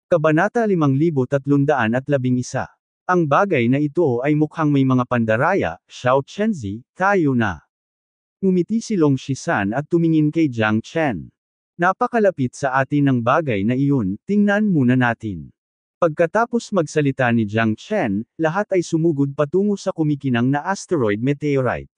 Kabanata 5311. Ang bagay na ito ay mukhang may mga pandaraya, Xiao Chenzi, tayo na. Ngumiti si Long Shisan at tumingin kay Jiang Chen. Napakalapit sa atin ng bagay na iyon, tingnan muna natin. Pagkatapos magsalita ni Jiang Chen, lahat ay sumugod patungo sa kumikinang na asteroid meteorite.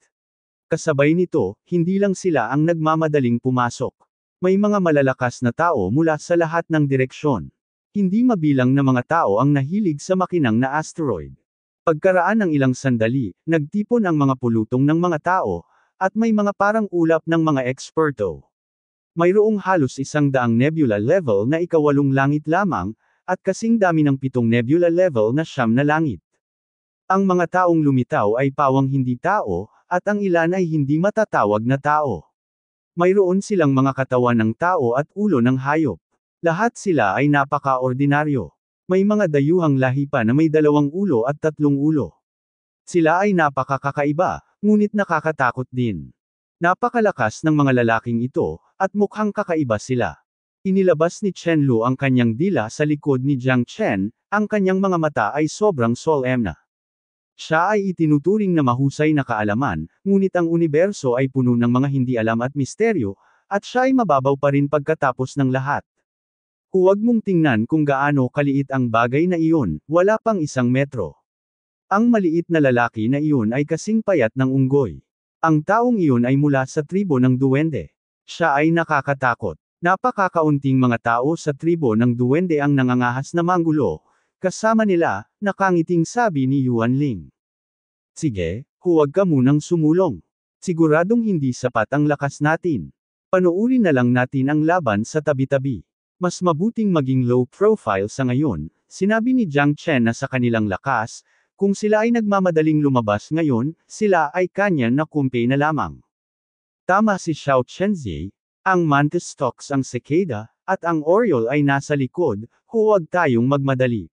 Kasabay nito, hindi lang sila ang nagmamadaling pumasok. May mga malalakas na tao mula sa lahat ng direksyon. Hindi mabilang na mga tao ang nahilig sa makinang na asteroid. Pagkaraan ng ilang sandali, nagtipon ang mga pulutong ng mga tao, at may mga parang ulap ng mga eksperto. Mayroong halos 100 nebula level na ikawalong langit lamang, at kasing dami ng 7 nebula level na 9 na langit. Ang mga taong lumitaw ay pawang hindi tao, at ang ilan ay hindi matatawag na tao. Mayroon silang mga katawan ng tao at ulo ng hayop. Lahat sila ay napaka-ordinaryo. May mga dayuhang lahi pa na may 2 ulo at 3 ulo. Sila ay napakakakaiba, ngunit nakakatakot din. Napakalakas ng mga lalaking ito, at mukhang kakaiba sila. Inilabas ni Chen Lu ang kanyang dila sa likod ni Jiang Chen, ang kanyang mga mata ay sobrang solemn na. Siya ay itinuturing na mahusay na kaalaman, ngunit ang universo ay puno ng mga hindi alam at misteryo, at siya ay mababaw pa rin pagkatapos ng lahat. Huwag mong tingnan kung gaano kaliit ang bagay na iyon, wala pang 1 metro. Ang maliit na lalaki na iyon ay kasing payat ng unggoy. Ang taong iyon ay mula sa tribo ng duwende. Siya ay nakakatakot. Napakakaunting mga tao sa tribo ng duwende ang nangangahas na manggulo, kasama nila, nakangiting sabi ni Yuan Ling. Sige, huwag ka munang sumulong. Siguradong hindi sapat ang lakas natin. Panoorin na lang natin ang laban sa tabi-tabi. Mas mabuting maging low profile sa ngayon, sinabi ni Jiang Chen na sa kanilang lakas, kung sila ay nagmamadaling lumabas ngayon, sila ay kanya na kumpe na lamang. Tama si Xiao Chenzi, ang mantis stalks ang cicada, at ang oriole ay nasa likod, huwag tayong magmadali.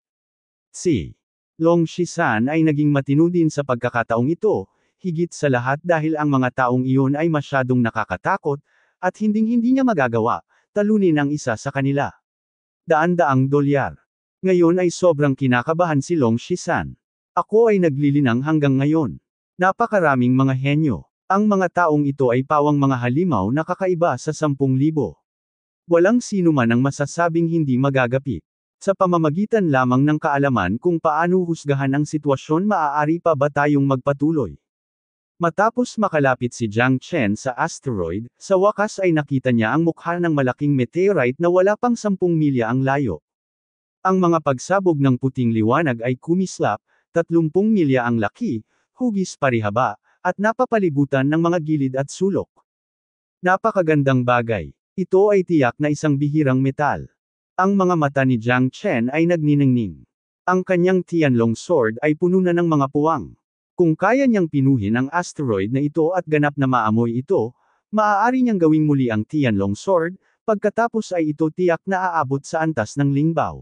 Si Long Shisan ay naging matino din sa pagkakataong ito, higit sa lahat dahil ang mga taong iyon ay masyadong nakakatakot, at hinding-hindi niya magagawa. Talunin ang isa sa kanila. Daan-daang dolyar. Ngayon ay sobrang kinakabahan si Long Shisan. Ako ay naglilinang hanggang ngayon. Napakaraming mga henyo. Ang mga taong ito ay pawang mga halimaw na kakaiba sa 10,000. Walang sino man ang masasabing hindi magagapi. Sa pamamagitan lamang ng kaalaman kung paano husgahan ang sitwasyon, maaari pa ba tayong magpatuloy? Matapos makalapit si Jiang Chen sa asteroid, sa wakas ay nakita niya ang mukha ng malaking meteorite na wala pang 10 milya ang layo. Ang mga pagsabog ng puting liwanag ay kumislap, 30 milya ang laki, hugis parihaba, at napapalibutan ng mga gilid at sulok. Napakagandang bagay. Ito ay tiyak na isang bihirang metal. Ang mga mata ni Jiang Chen ay nagniningning. Ang kanyang Tianlong sword ay puno na ng mga puwang. Kung kaya niyang pinuhin ang asteroid na ito at ganap na maamoy ito, maaari niyang gawing muli ang Tianlong sword, pagkatapos ay ito tiyak na aabot sa antas ng Lingbaw.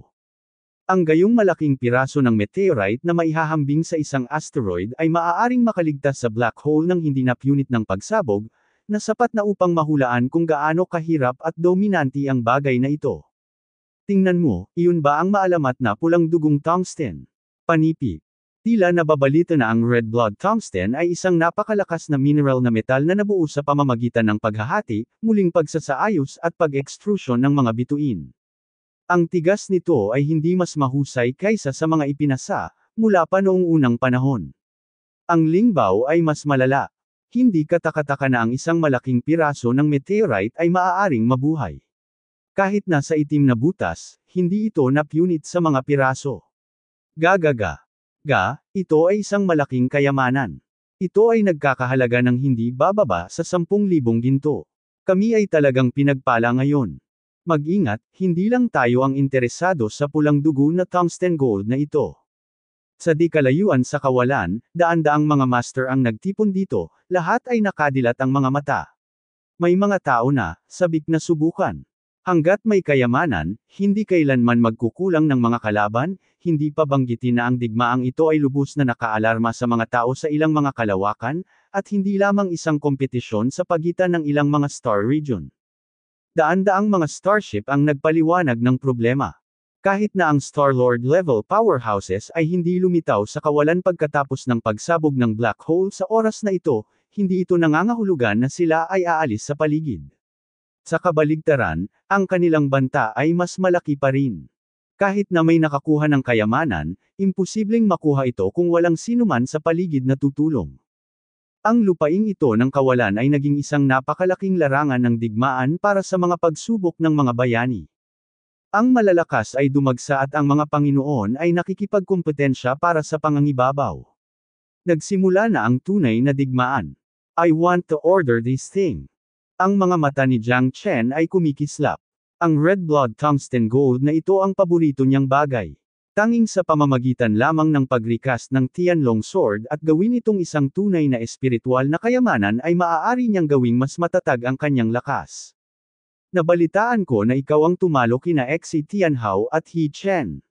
Ang gayong malaking piraso ng meteorite na maihahambing sa isang asteroid ay maaaring makaligtas sa black hole ng hindi napunit ng pagsabog, na sapat na upang mahulaan kung gaano kahirap at dominante ang bagay na ito. Tingnan mo, iyon ba ang maalamat na pulang dugong tungsten? Panipi. Tila nababalita na ang red blood tungsten ay isang napakalakas na mineral na metal na nabuo sa pamamagitan ng paghahati, muling pagsasaayos at pag-extrusion ng mga bituin. Ang tigas nito ay hindi mas mahusay kaysa sa mga ipinasa, mula pa noong unang panahon. Ang Lingbaw ay mas malala. Hindi katakataka na ang isang malaking piraso ng meteorite ay maaaring mabuhay. Kahit nasa itim na butas, hindi ito napunit sa mga piraso. Gagaga. Ito ay isang malaking kayamanan. Ito ay nagkakahalaga ng hindi bababa sa 10,000 ginto. Kami ay talagang pinagpala ngayon. Mag-ingat, hindi lang tayo ang interesado sa pulang dugo na tungsten gold na ito. Sa di kalayuan sa kawalan, daan-daang mga master ang nagtipon dito, lahat ay nakadilat ang mga mata. May mga tao na, sabik na subukan. Hanggat may kayamanan, hindi kailanman magkukulang ng mga kalaban, hindi pa banggitin na ang digmaang ito ay lubos na nakaalarma sa mga tao sa ilang mga kalawakan, at hindi lamang isang kompetisyon sa pagitan ng ilang mga star region. Daan-daang mga starship ang nagpaliwanag ng problema. Kahit na ang Star-Lord level powerhouses ay hindi lumitaw sa kawalan pagkatapos ng pagsabog ng black hole sa oras na ito, hindi ito nangangahulugan na sila ay aalis sa paligid. Sa kabaligtaran, ang kanilang banta ay mas malaki pa rin. Kahit na may nakakuha ng kayamanan, imposibleng makuha ito kung walang sinuman sa paligid na tutulong. Ang lupaing ito ng kawalan ay naging isang napakalaking larangan ng digmaan para sa mga pagsubok ng mga bayani. Ang malalakas ay dumagsa at ang mga Panginoon ay nakikipagkumpetensya para sa pangangibabaw. Nagsimula na ang tunay na digmaan. I want to order this thing. Ang mga mata ni Jiang Chen ay kumikislap. Ang red blood tungsten gold na ito ang paborito niyang bagay. Tanging sa pamamagitan lamang ng pag-recast ng Tianlong Sword at gawin itong isang tunay na espiritual na kayamanan ay maaari niyang gawing mas matatag ang kanyang lakas. Nabalitaan ko na ikaw ang tumalo kina Xi Tianhao at He Chen.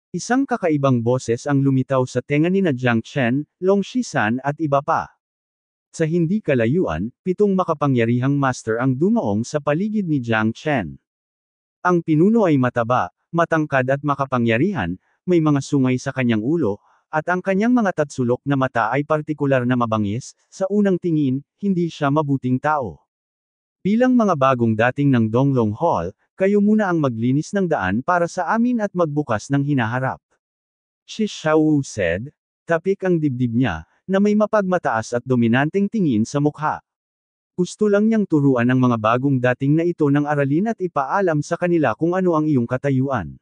Isang kakaibang boses ang lumitaw sa tenga ni na Jiang Chen, Long Shisan at iba pa. Sa hindi kalayuan, 7 makapangyarihang master ang dumaong sa paligid ni Jiang Chen. Ang pinuno ay mataba, matangkad at makapangyarihan, may mga sungay sa kanyang ulo, at ang kanyang mga tatsulok na mata ay partikular na mabangis, sa unang tingin, hindi siya mabuting tao. Bilang mga bagong dating ng Donglong Hall, kayo muna ang maglinis ng daan para sa amin at magbukas ng hinaharap. Shi Xiaowu said, tapik ang dibdib niya, na may mapagmataas at dominanteng tingin sa mukha. Gusto lang niyang turuan ang mga bagong dating na ito ng aralin at ipaalam sa kanila kung ano ang iyong katayuan.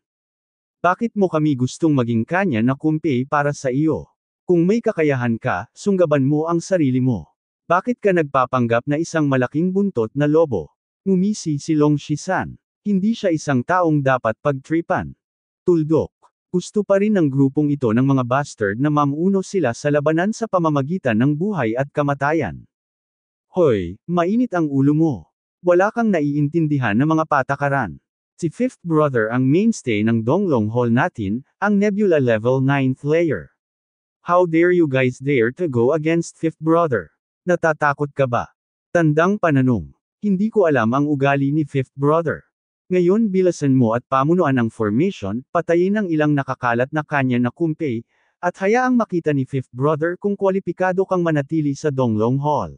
Bakit mo kami gustong maging kanya na kumpay para sa iyo? Kung may kakayahan ka, sunggaban mo ang sarili mo. Bakit ka nagpapanggap na isang malaking buntot na lobo? Ngumisi si Long Shisan. Hindi siya isang taong dapat pagtripan. Tuldok. Gusto pa rin ng grupong ito ng mga bastard na mamuno sila sa labanan sa pamamagitan ng buhay at kamatayan. Hoy, mainit ang ulo mo. Wala kang naiintindihan ng mga patakaran. Si Fifth Brother ang mainstay ng Donglong Hall natin, ang Nebula Level 9th Layer. How dare you guys dare to go against Fifth Brother? Natatakot ka ba? Tandang pananong. Hindi ko alam ang ugali ni Fifth Brother. Ngayon bilasan mo at pamunuan ang formation, patayin ang ilang nakakalat na kanya na kumpay, at hayaang makita ni Fifth Brother kung kwalipikado kang manatili sa Donglong Hall.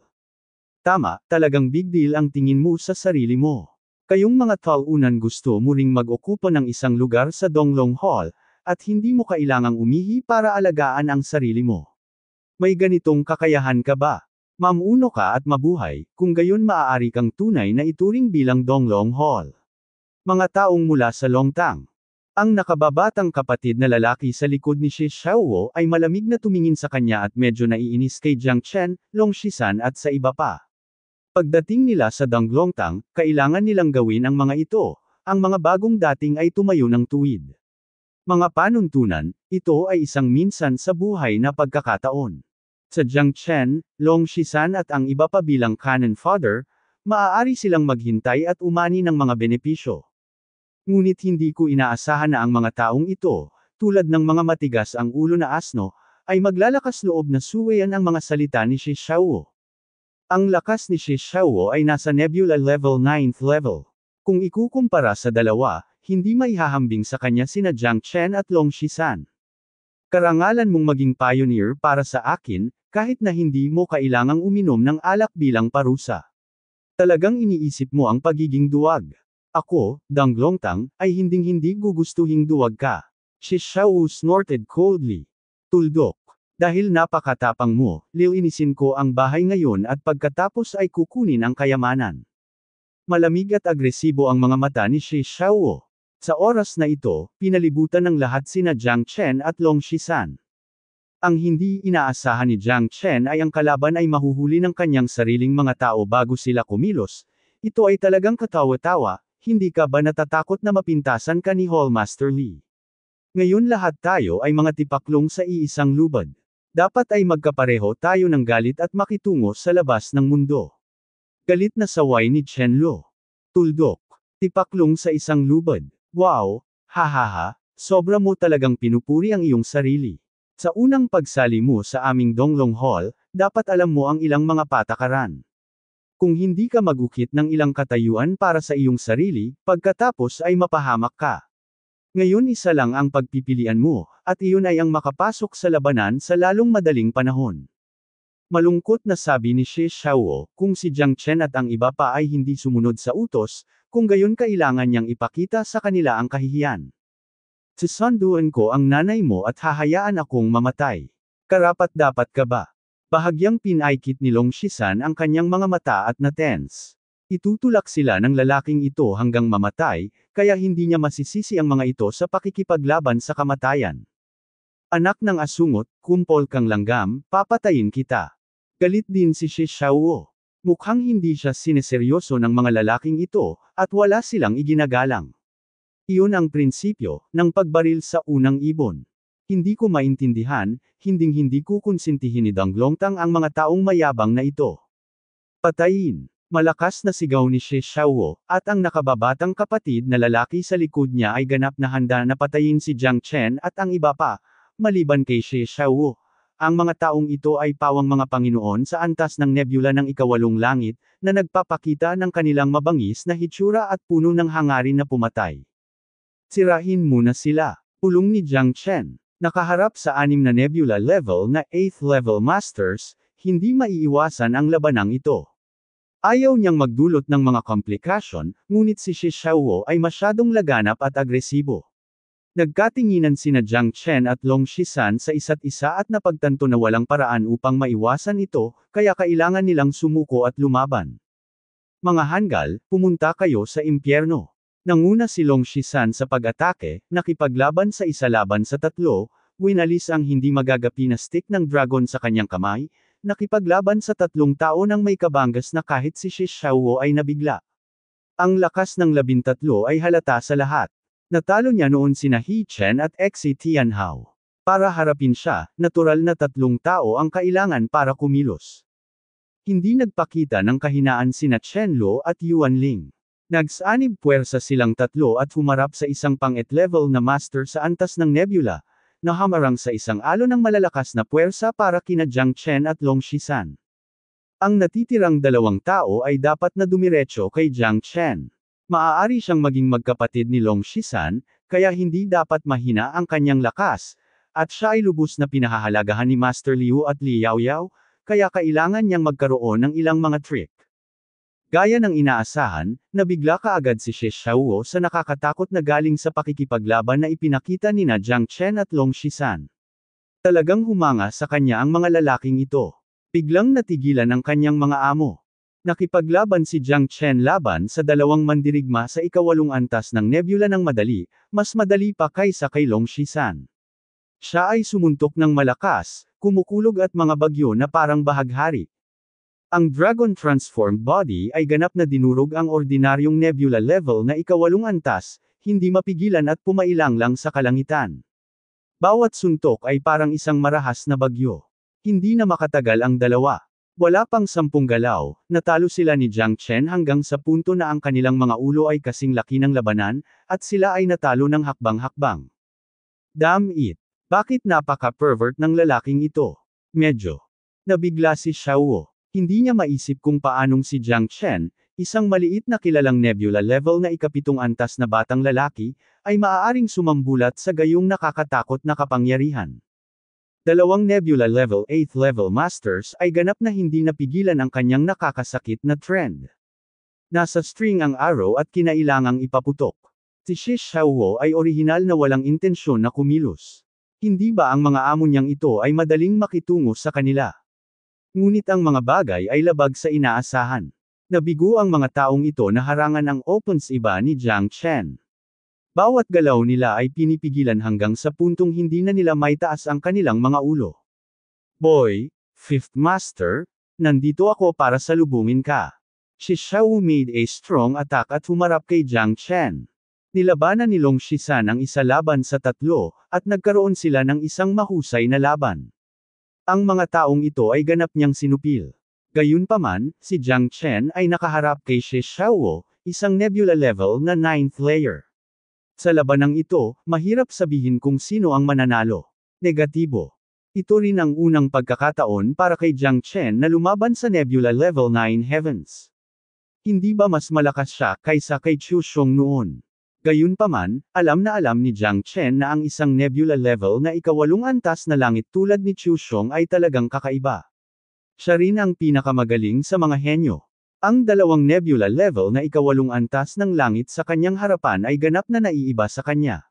Tama, talagang big deal ang tingin mo sa sarili mo. Kayong mga talunan gusto mo ring mag-okupa ng isang lugar sa Donglong Hall, at hindi mo kailangang umihi para alagaan ang sarili mo. May ganitong kakayahan ka ba? Mamuno ka at mabuhay, kung gayon maaari kang tunay na ituring bilang Donglong Hall. Mga taong mula sa Longtang. Ang nakababatang kapatid na lalaki sa likod ni Shi Xiaowo ay malamig na tumingin sa kanya at medyo naiinis kay Jiang Chen, Long Shisan at sa iba pa. Pagdating nila sa Donglongtang, kailangan nilang gawin ang mga ito. Ang mga bagong dating ay tumayo ng tuwid. Mga panuntunan, ito ay isang minsan sa buhay na pagkakataon. Sa Jiang Chen, Long Shisan at ang iba pa bilang Cannon Fodder, maaari silang maghintay at umani ng mga benepisyo. Ngunit hindi ko inaasahan na ang mga taong ito, tulad ng mga matigas ang ulo na asno, ay maglalakas loob na suwayan ang mga salita ni Shi Xiaowo. Ang lakas ni Shi Xiaowo ay nasa Nebula Level 9th level. Kung ikukumpara sa dalawa, hindi maihahambing sa kanya sina Jiang Chen at Long Shisan. Karangalan mong maging pioneer para sa akin, kahit na hindi mo kailangang uminom ng alak bilang parusa. Talagang iniisip mo ang pagiging duwag. Ako, Donglongtang, ay hinding-hindi gugustuhing duwag ka. Shi Xiaowu snorted coldly. Tuldok. Dahil napakatapang mo, lilinisin ko ang bahay ngayon at pagkatapos ay kukunin ang kayamanan. Malamig at agresibo ang mga mata ni Shi Xiaowo. Sa oras na ito, pinalibutan ng lahat sina Jiang Chen at Long Shisan. Ang hindi inaasahan ni Jiang Chen ay ang kalaban ay mahuhuli ng kanyang sariling mga tao bago sila kumilos. Ito ay talagang katawa-tawa, hindi ka ba natatakot na mapintasan ka ni Hallmaster Lee? Ngayon lahat tayo ay mga tipaklong sa iisang lubad. Dapat ay magkapareho tayo ng galit at makitungo sa labas ng mundo. Galit na saway ni Chen Lo. Tuldok. Tipaklong sa isang lubad. Wow, hahaha, sobra mo talagang pinupuri ang iyong sarili. Sa unang pagsali mo sa aming Donglong Hall, dapat alam mo ang ilang mga patakaran. Kung hindi ka magukit ng ilang katayuan para sa iyong sarili, pagkatapos ay mapahamak ka. Ngayon isa lang ang pagpipilian mo, at iyon ay ang makapasok sa labanan sa lalong madaling panahon. Malungkot na sabi ni Shi Xiaowo, kung si Jiang Chen at ang iba pa ay hindi sumunod sa utos, kung gayon kailangan niyang ipakita sa kanila ang kahihiyan. Susunduin ko ang nanay mo at hahayaan akong mamatay. Karapat-dapat ka ba? Bahagyang pinaikit ni Long Shisan ang kanyang mga mata at na-tense. Itutulak sila ng lalaking ito hanggang mamatay, kaya hindi niya masisisi ang mga ito sa pakikipaglaban sa kamatayan. Anak ng asungot, kumpol kang langgam, papatayin kita. Galit din si Shi Xiaowo. Mukhang hindi siya sineseryoso ng mga lalaking ito, at wala silang iginagalang. Iyon ang prinsipyo ng pagbaril sa unang ibon. Hindi ko maintindihan, hinding-hindi ko konsintihin ni Dang Longtang ang mga taong mayabang na ito. Patayin! Malakas na sigaw ni Shi Xiaowo, at ang nakababatang kapatid na lalaki sa likod niya ay ganap na handa na patayin si Jiang Chen at ang iba pa, maliban kay Shi Xiaowo. Ang mga taong ito ay pawang mga Panginoon sa antas ng nebula ng ikawalong langit, na nagpapakita ng kanilang mabangis na hitsura at puno ng hangarin na pumatay. Sirahin muna sila, pulong ni Jiang Chen. Nakaharap sa 6 na nebula level na 8th level masters, hindi maiiwasan ang labanang ito. Ayaw niyang magdulot ng mga komplikasyon, ngunit si Shi Xiaowo ay masyadong laganap at agresibo. Nagkatinginan sina Jiang Chen at Long Shisan sa isa't isa at napagtanto na walang paraan upang maiwasan ito, kaya kailangan nilang sumuko at lumaban. Mga hanggal, pumunta kayo sa impyerno. Nanguna si Long Shisan sa pag-atake, nakipaglaban sa isa laban sa 3, winalis ang hindi magagapi na stick ng dragon sa kanyang kamay, nakipaglaban sa 3 tao nang may kabanggas na kahit si Shi Xiaowo ay nabigla. Ang lakas ng 13 ay halata sa lahat. Natalo niya noon sina He Chen at Xi Tianhao. Para harapin siya, natural na 3 tao ang kailangan para kumilos. Hindi nagpakita ng kahinaan sina Chen Luo at Yuan Ling. Nagsanib puwersa silang 3 at humarap sa isang pang-8 level na master sa antas ng nebula, na hamarang sa isang alon ng malalakas na puwersa para kina Jiang Chen at Long Shisan. Ang natitirang 2 tao ay dapat na dumiretso kay Jiang Chen. Maaari siyang maging magkapatid ni Long Shisan, kaya hindi dapat mahina ang kanyang lakas, at siya ay lubos na pinahahalagahan ni Master Liu at Li Yaoyao, kaya kailangan niyang magkaroon ng ilang mga trick. Gaya ng inaasahan, nabigla kaagad si Shi Xiaowo sa nakakatakot na galing sa pakikipaglaban na ipinakita nina Jiang Chen at Long Shisan. Talagang humanga sa kanya ang mga lalaking ito. Biglang natigilan ang kanyang mga amo. Nakipaglaban si Jiang Chen laban sa 2 mandirigma sa ikawalong antas ng nebula ng madali, mas madali pa kaysa kay Long Shisan. Siya ay sumuntok ng malakas, kumukulog at mga bagyo na parang bahaghari. Ang Dragon Transformed Body ay ganap na dinurog ang ordinaryong nebula level na ikawalong antas, hindi mapigilan at pumailang lang sa kalangitan. Bawat suntok ay parang isang marahas na bagyo. Hindi na makatagal ang dalawa. Wala pang 10 galaw, natalo sila ni Jiang Chen hanggang sa punto na ang kanilang mga ulo ay kasing laki ng labanan, at sila ay natalo ng hakbang-hakbang. Damn it! Bakit napaka-pervert ng lalaking ito? Medyo nabigla si Xiaowo. Hindi niya maisip kung paanong si Jiang Chen, isang maliit na kilalang nebula level na ika-7 antas na batang lalaki, ay maaaring sumambulat sa gayong nakakatakot na kapangyarihan. 2 nebula level 8th level masters ay ganap na hindi napigilan ang kanyang nakakasakit na trend. Nasa string ang arrow at kinailangang ipaputok. Si Shi Xiaowo ay orihinal na walang intensyon na kumilos. Hindi ba ang mga amo niyang ito ay madaling makitungo sa kanila? Ngunit ang mga bagay ay labag sa inaasahan. Nabigo ang mga taong ito na harangan ang opens iba ni Jiang Chen. Bawat galaw nila ay pinipigilan hanggang sa puntong hindi na nila maitaas ang kanilang mga ulo. Boy, 5th Master, nandito ako para salubungin ka. Shi Xiaowu made a strong attack at humarap kay Jiang Chen. Nilabanan ni Long Shisan ang isa laban sa 3, at nagkaroon sila ng isang mahusay na laban. Ang mga taong ito ay ganap niyang sinupil. Gayunpaman, si Jiang Chen ay nakaharap kay Shi Xiaowo, isang nebula level na 9th layer. Sa labanang ito, mahirap sabihin kung sino ang mananalo. Negatibo. Ito rin ang unang pagkakataon para kay Jiang Chen na lumaban sa nebula level 9 heavens. Hindi ba mas malakas siya kaysa kay Chu Xiong noon? Gayunpaman, alam na alam ni Jiang Chen na ang isang nebula level na ikawalong antas na langit tulad ni Chu Xiong ay talagang kakaiba. Siya rin ang pinakamagaling sa mga henyo. Ang dalawang nebula level na ikawalong antas ng langit sa kanyang harapan ay ganap na naiiba sa kanya.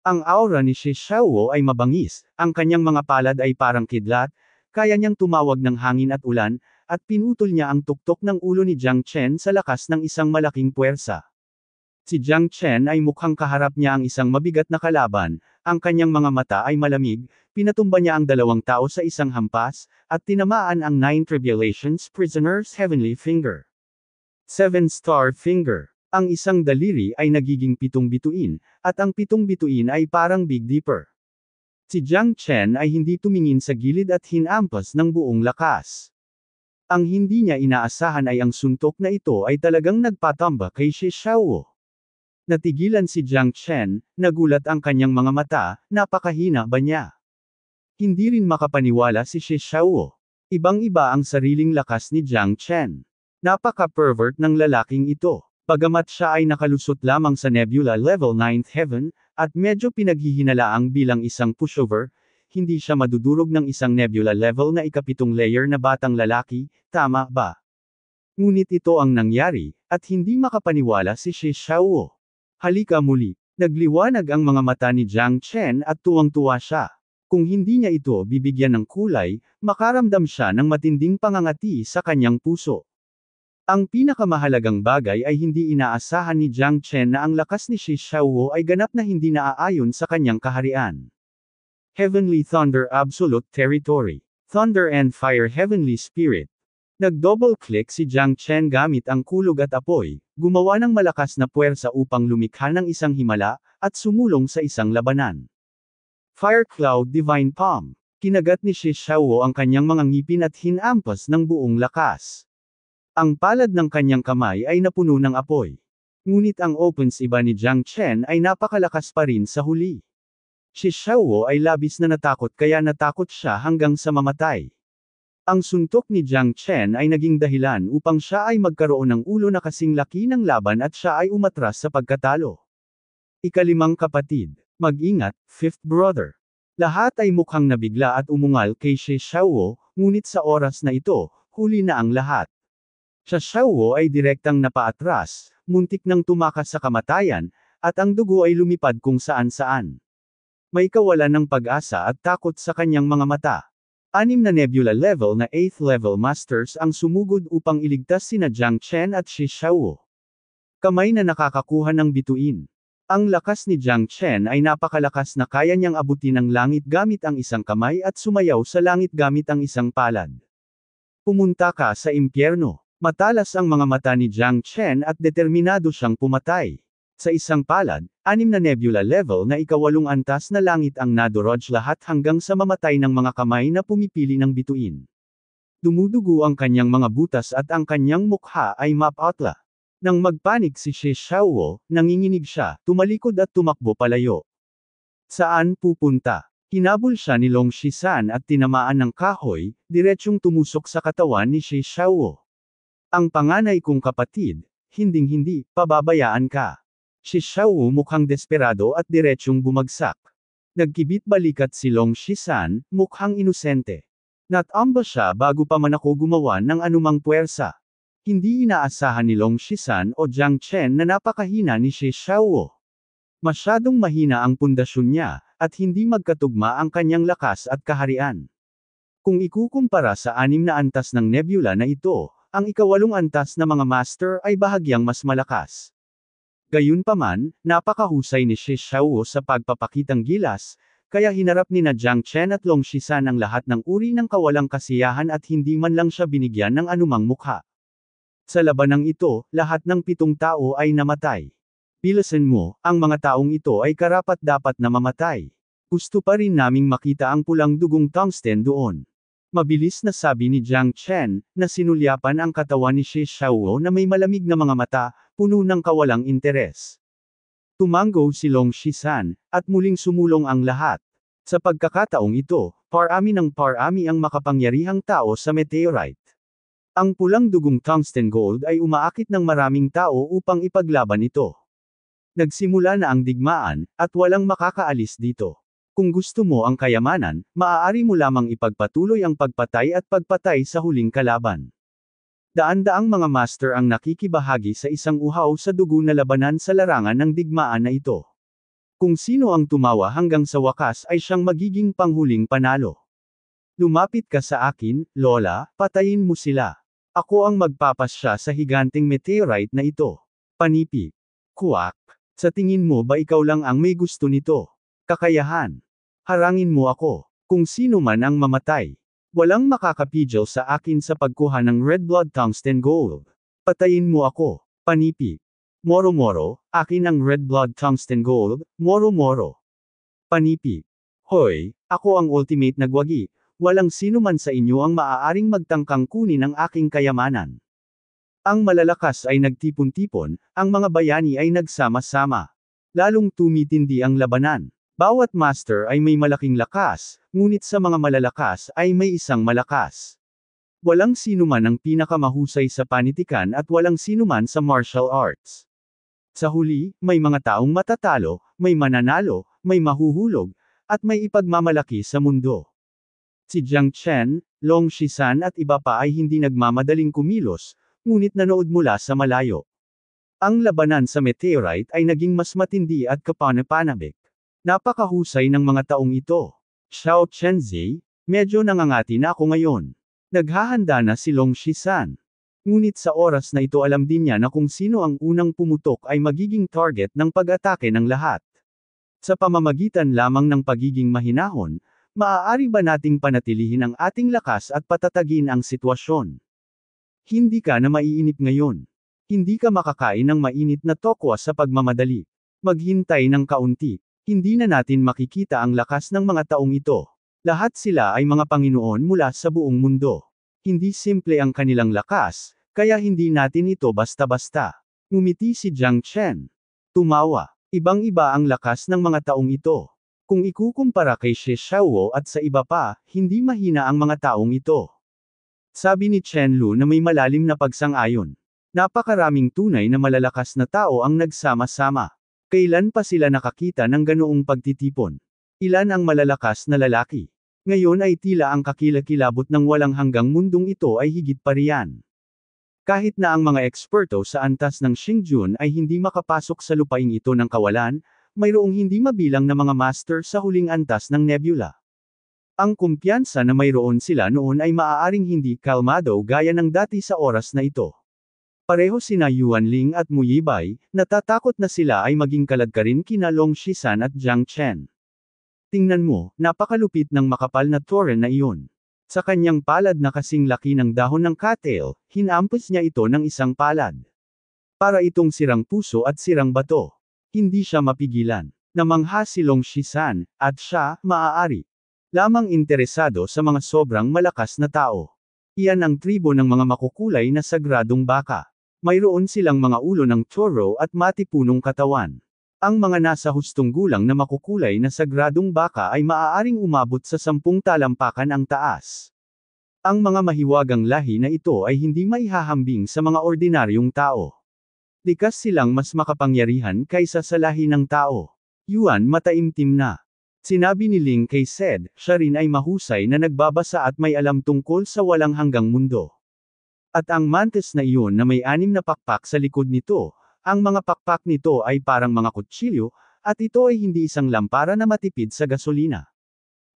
Ang aura ni Shi Xiaowo ay mabangis, ang kanyang mga palad ay parang kidlat, kaya niyang tumawag ng hangin at ulan, at pinutol niya ang tuktok ng ulo ni Jiang Chen sa lakas ng isang malaking puwersa. Si Jiang Chen ay mukhang kaharap niya ang isang mabigat na kalaban, ang kanyang mga mata ay malamig, pinatumba niya ang dalawang tao sa isang hampas, at tinamaan ang Nine Tribulations Prisoner's Heavenly Finger. 7-star Finger. Ang isang daliri ay nagiging 7 bituin, at ang 7 bituin ay parang Big Dipper. Si Jiang Chen ay hindi tumingin sa gilid at hinampas ng buong lakas. Ang hindi niya inaasahan ay ang suntok na ito ay talagang nagpatamba kay Shi Xiaowo. Natigilan si Jiang Chen, nagulat ang kanyang mga mata, napakahina ba niya? Hindi rin makapaniwala si Shi Xiaowo. Ibang-iba ang sariling lakas ni Jiang Chen. Napaka-pervert ng lalaking ito. Bagamat siya ay nakalusot lamang sa Nebula Level 9th Heaven, at medyo pinaghihinalaang bilang isang pushover, hindi siya madudurog ng isang Nebula Level na ikapitong layer na batang lalaki, tama ba? Ngunit ito ang nangyari, at hindi makapaniwala si Shi Xiaowo. Halika muli. Nagliwanag ang mga mata ni Jiang Chen at tuwang-tuwa siya. Kung hindi niya ito bibigyan ng kulay, makaramdam siya ng matinding pangangati sa kanyang puso. Ang pinakamahalagang bagay ay hindi inaasahan ni Jiang Chen na ang lakas ni Shi Xiaowo ay ganap na hindi naaayon sa kanyang kaharian. Heavenly Thunder Absolute Territory. Thunder and Fire Heavenly Spirit. Nag-double-click si Jiang Chen gamit ang kulog at apoy, gumawa ng malakas na puwersa upang lumikha ng isang himala, at sumulong sa isang labanan. Fire Cloud Divine Palm. Kinagat ni Shi Xiaowo ang kanyang mga ngipin at hinampas ng buong lakas. Ang palad ng kanyang kamay ay napuno ng apoy. Ngunit ang opens iba ni Jiang Chen ay napakalakas pa rin sa huli. Shi Xiaowo ay labis na natakot kaya natakot siya hanggang sa mamatay. Ang suntok ni Jiang Chen ay naging dahilan upang siya ay magkaroon ng ulo na kasing laki ng laban at siya ay umatras sa pagkatalo. Ikalimang kapatid. Mag-ingat, fifth brother. Lahat ay mukhang nabigla at umungal kay Shi Xiaowo, ngunit sa oras na ito, huli na ang lahat. Shi Xiaowo ay direktang napaatras, muntik nang tumakas sa kamatayan, at ang dugo ay lumipad kung saan-saan. May kawalan ng pag-asa at takot sa kanyang mga mata. 6 na nebula level na 8th level masters ang sumugod upang iligtas sina Jiang Chen at Shi Xiaowo. Kamay na nakakakuha ng bituin. Ang lakas ni Jiang Chen ay napakalakas na kaya niyang abutin ang langit gamit ang isang kamay at sumayaw sa langit gamit ang isang palad. Pumunta ka sa impyerno. Matalas ang mga mata ni Jiang Chen at determinado siyang pumatay. Sa isang palad, 6 na nebula level na ikawalong antas na langit ang nadoroj lahat hanggang sa mamatay ng mga kamay na pumipili ng bituin. Dumudugo ang kanyang mga butas at ang kanyang mukha ay mapatla. Nang magpanik si Shi Xiaowo, nanginginig siya, tumalikod at tumakbo palayo. Saan pupunta? Hinabol siya ni Long Shisan at tinamaan ng kahoy, diretsyong tumusok sa katawan ni Shi Xiaowo. Ang panganay kong kapatid, hinding-hindi, pababayaan ka. Shi Xiaowo mukhang desperado at diretsyong bumagsak. Nagkibit balikat si Long Shisan, mukhang inosente. Natamba siya bago pa man ako gumawa ng anumang puwersa. Hindi inaasahan ni Long Shisan o Jiang Chen na napakahina ni Shi Xiaowo. Masyadong mahina ang pundasyon niya, at hindi magkatugma ang kanyang lakas at kaharian. Kung ikukumpara sa 6 na antas ng nebula na ito, ang ikawalong antas na mga master ay bahagyang mas malakas. Gayunpaman, napakahusay ni Shi Xiaowo sa pagpapakitang gilas, kaya hinarap ni na Jiang Chen at Long Shisan ang lahat ng uri ng kawalang kasiyahan at hindi man lang siya binigyan ng anumang mukha. Sa labanang ito, lahat ng 7 tao ay namatay. Bilisan mo, ang mga taong ito ay karapat-dapat na mamatay. Gusto pa rin naming makita ang pulang dugong tungsten doon. Mabilis na sabi ni Jiang Chen, na sinulyapan ang katawan ni Shi Xiaowo na may malamig na mga mata, puno ng kawalang interes. Tumango si Long Shisan, at muling sumulong ang lahat. Sa pagkakataong ito, parami ng parami ang makapangyarihang tao sa meteorite. Ang pulang dugong tungsten gold ay umaakit ng maraming tao upang ipaglaban ito. Nagsimula na ang digmaan, at walang makakaalis dito. Kung gusto mo ang kayamanan, maaari mo lamang ipagpatuloy ang pagpatay at pagpatay sa huling kalaban. Daan-daang mga master ang nakikibahagi sa isang uhaw sa dugo na labanan sa larangan ng digmaan na ito. Kung sino ang tumawa hanggang sa wakas ay siyang magiging panghuling panalo. Lumapit ka sa akin, Lola, patayin mo sila. Ako ang magpapasya sa higanteng meteorite na ito. Panipi. Kuwak. Sa tingin mo ba ikaw lang ang may gusto nito? Kakayahan. Harangin mo ako. Kung sino man ang mamatay. Walang makakapigil sa akin sa pagkuha ng red blood tungsten gold. Patayin mo ako. Panipi. Moro-moro, akin ang red blood tungsten gold, moro-moro. Panipi. Hoy, ako ang ultimate nagwagi. Walang sino man sa inyo ang maaaring magtangkang kunin ang aking kayamanan. Ang malalakas ay nagtipon-tipon, ang mga bayani ay nagsama-sama. Lalong tumitindi ang labanan. Bawat master ay may malaking lakas, ngunit sa mga malalakas ay may isang malakas. Walang sino man ang pinakamahusay sa panitikan at walang sino man sa martial arts. Sa huli, may mga taong matatalo, may mananalo, may mahuhulog, at may ipagmamalaki sa mundo. Si Jiang Chen, Long Shisan at iba pa ay hindi nagmamadaling kumilos, ngunit nanood mula sa malayo. Ang labanan sa meteorite ay naging mas matindi at kapanapanabik. Napakahusay ng mga taong ito. Xiao Chenzi, medyo nangangati na ako ngayon. Naghahanda na si Long Shisan. Ngunit sa oras na ito alam din niya na kung sino ang unang pumutok ay magiging target ng pag-atake ng lahat. Sa pamamagitan lamang ng pagiging mahinahon, maaari ba nating panatilihin ang ating lakas at patatagin ang sitwasyon? Hindi ka na maiinip ngayon. Hindi ka makakain ng mainit na tokwa sa pagmamadali. Maghintay ng kaunti. Hindi na natin makikita ang lakas ng mga taong ito. Lahat sila ay mga Panginoon mula sa buong mundo. Hindi simple ang kanilang lakas, kaya hindi natin ito basta-basta. Ngumiti si Jiang Chen. Tumawa. Ibang-iba ang lakas ng mga taong ito. Kung ikukumpara kay Shi Xiaowo at sa iba pa, hindi mahina ang mga taong ito. Sabi ni Chen Lu na may malalim na pagsang-ayon. Napakaraming tunay na malalakas na tao ang nagsama-sama. Kailan pa sila nakakita ng ganoong pagtitipon? Ilan ang malalakas na lalaki? Ngayon ay tila ang kakilakilabot ng walang hanggang mundong ito ay higit pa riyan. Kahit na ang mga eksperto sa antas ng Xingjun ay hindi makapasok sa lupaing ito ng kawalan, mayroong hindi mabilang na mga master sa huling antas ng nebula. Ang kumpiyansa na mayroon sila noon ay maaaring hindi kalmado gaya ng dati sa oras na ito. Pareho sina Yuan Ling at Mu Yibei, natatakot na sila ay maging kaladkarin kina Long Shisan at Jiang Chen. Tingnan mo, napakalupit ng makapal na toren na iyon. Sa kanyang palad na kasing laki ng dahon ng cattail, hinampos niya ito ng isang palad. Para itong sirang puso at sirang bato. Hindi siya mapigilan. Namangha si Long Shisan, at siya, maaari lamang interesado sa mga sobrang malakas na tao. Iyan ang tribo ng mga makukulay na sagradong baka. Mayroon silang mga ulo ng toro at matipunong katawan. Ang mga nasa hustong gulang na makukulay na sagradong baka ay maaaring umabot sa 10 talampakan ang taas. Ang mga mahiwagang lahi na ito ay hindi maihahambing sa mga ordinaryong tao. Likas silang mas makapangyarihan kaysa sa lahi ng tao. Yuan mataimtim na. Sinabi ni Ling kay Sed, siya rin ay mahusay na nagbabasa at may alam tungkol sa walang hanggang mundo. At ang mantis na iyon na may 6 na pakpak sa likod nito, ang mga pakpak nito ay parang mga kutsilyo, at ito ay hindi isang lampara na matipid sa gasolina.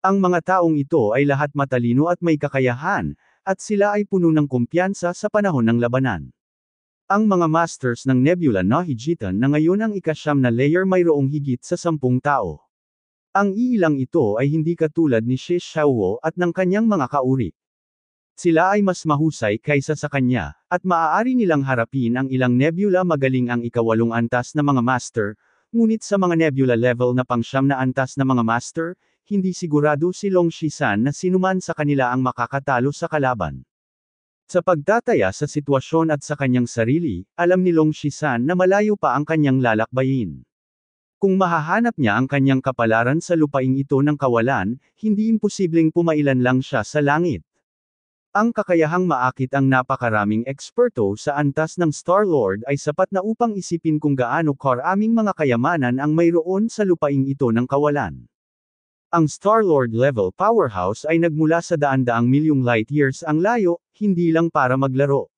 Ang mga taong ito ay lahat matalino at may kakayahan, at sila ay puno ng kumpiyansa sa panahon ng labanan. Ang mga masters ng Nebula Nahijitan na ngayon ang ika-9 na layer mayroong higit sa 10 tao. Ang iilang ito ay hindi katulad ni Shi Xiaowo at ng kanyang mga kauri. Sila ay mas mahusay kaysa sa kanya, at maaari nilang harapin ang ilang nebula magaling ang ika-8 antas na mga master, ngunit sa mga nebula level na pang-9 na antas na mga master, hindi sigurado si Long Shisan na sinuman sa kanila ang makakatalo sa kalaban. Sa pagtataya sa sitwasyon at sa kanyang sarili, alam ni Long Shisan na malayo pa ang kanyang lalakbayin. Kung mahahanap niya ang kanyang kapalaran sa lupaing ito ng kawalan, hindi imposibleng pumailan lang siya sa langit. Ang kakayahang maakit ang napakaraming eksperto sa antas ng Star-Lord ay sapat na upang isipin kung gaano karaming mga kayamanan ang mayroon sa lupaing ito ng kawalan. Ang Star-Lord level powerhouse ay nagmula sa daan-daang milyong light years ang layo, hindi lang para maglaro.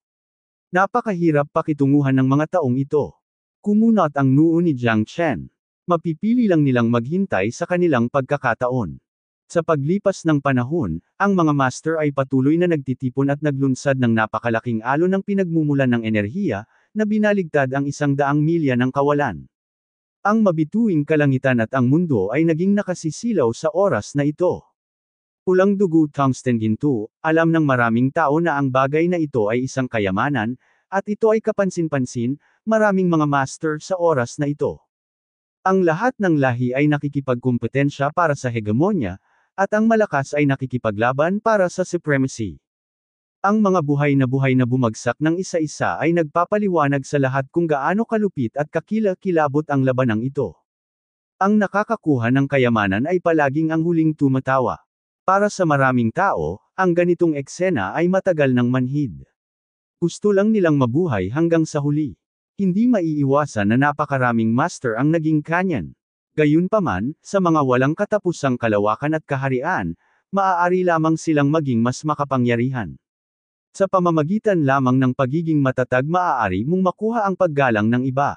Napakahirap pakitunguhan ng mga taong ito. Kumunat ang noo ni Jiang Chen. Mapipili lang nilang maghintay sa kanilang pagkakataon. Sa paglipas ng panahon, ang mga master ay patuloy na nagtitipon at naglunsad ng napakalaking alon ng pinagmumulan ng enerhiya, na binaligtad ang 100 milya ng kawalan. Ang mabituing kalangitan at ang mundo ay naging nakasisilaw sa oras na ito. Pulang dugo tungsten ginto, alam ng maraming tao na ang bagay na ito ay isang kayamanan, at ito ay kapansin-pansin, maraming mga master sa oras na ito. Ang lahat ng lahi ay nakikipagkumpetensya para sa hegemonya, at ang malakas ay nakikipaglaban para sa supremacy. Ang mga buhay na bumagsak ng isa-isa ay nagpapaliwanag sa lahat kung gaano kalupit at kakilakilabot ang labanang ito. Ang nakakakuha ng kayamanan ay palaging ang huling tumatawa. Para sa maraming tao, ang ganitong eksena ay matagal ng manhid. Gusto lang nilang mabuhay hanggang sa huli. Hindi maiiwasan na napakaraming master ang naging kanyan. Gayunpaman, sa mga walang katapusang kalawakan at kaharian, maaari lamang silang maging mas makapangyarihan. Sa pamamagitan lamang ng pagiging matatag maaari mong makuha ang paggalang ng iba.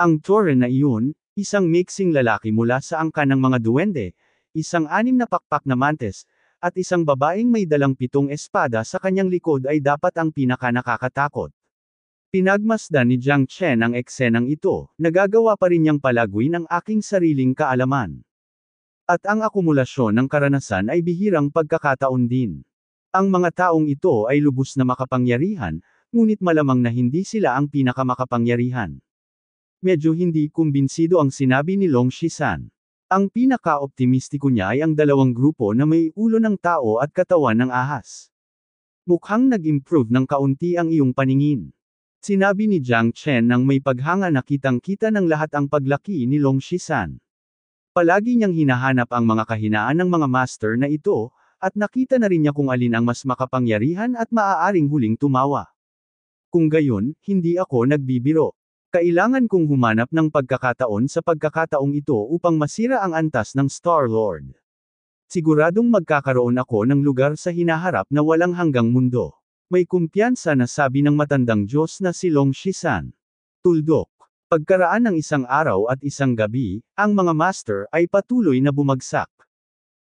Ang Tore na iyon, isang miksing lalaki mula sa angkan ng mga duwende, isang 6 na pakpak na mantis, at isang babaeng may dalang 7 espada sa kanyang likod ay dapat ang pinaka-nakakatakot. Pinagmasdan ni Jiang Chen ang eksenang ito, nagagawa pa rin niyang palaguin ang aking sariling kaalaman. At ang akumulasyon ng karanasan ay bihirang pagkakataon din. Ang mga taong ito ay lubos na makapangyarihan, ngunit malamang na hindi sila ang pinakamakapangyarihan. Medyo hindi kumbinsido ang sinabi ni Long Shisan. Ang pinaka-optimistiko niya ay ang dalawang grupo na may ulo ng tao at katawan ng ahas. Mukhang nag-improve ng kaunti ang iyong paningin. Sinabi ni Jiang Chen nang may paghanga na kitang-kita ng lahat ang paglaki ni Long Shisan. Palagi niyang hinahanap ang mga kahinaan ng mga master na ito, at nakita na rin niya kung alin ang mas makapangyarihan at maaaring huling tumawa. Kung gayon, hindi ako nagbibiro. Kailangan kong humanap ng pagkakataon sa pagkakataong ito upang masira ang antas ng Star-Lord. Siguradong magkakaroon ako ng lugar sa hinaharap na walang hanggang mundo. May kumpiyansa na sabi ng matandang Diyos na si Long Shisan. Tuldok. Pagkaraan ng isang araw at isang gabi, ang mga master ay patuloy na bumagsak.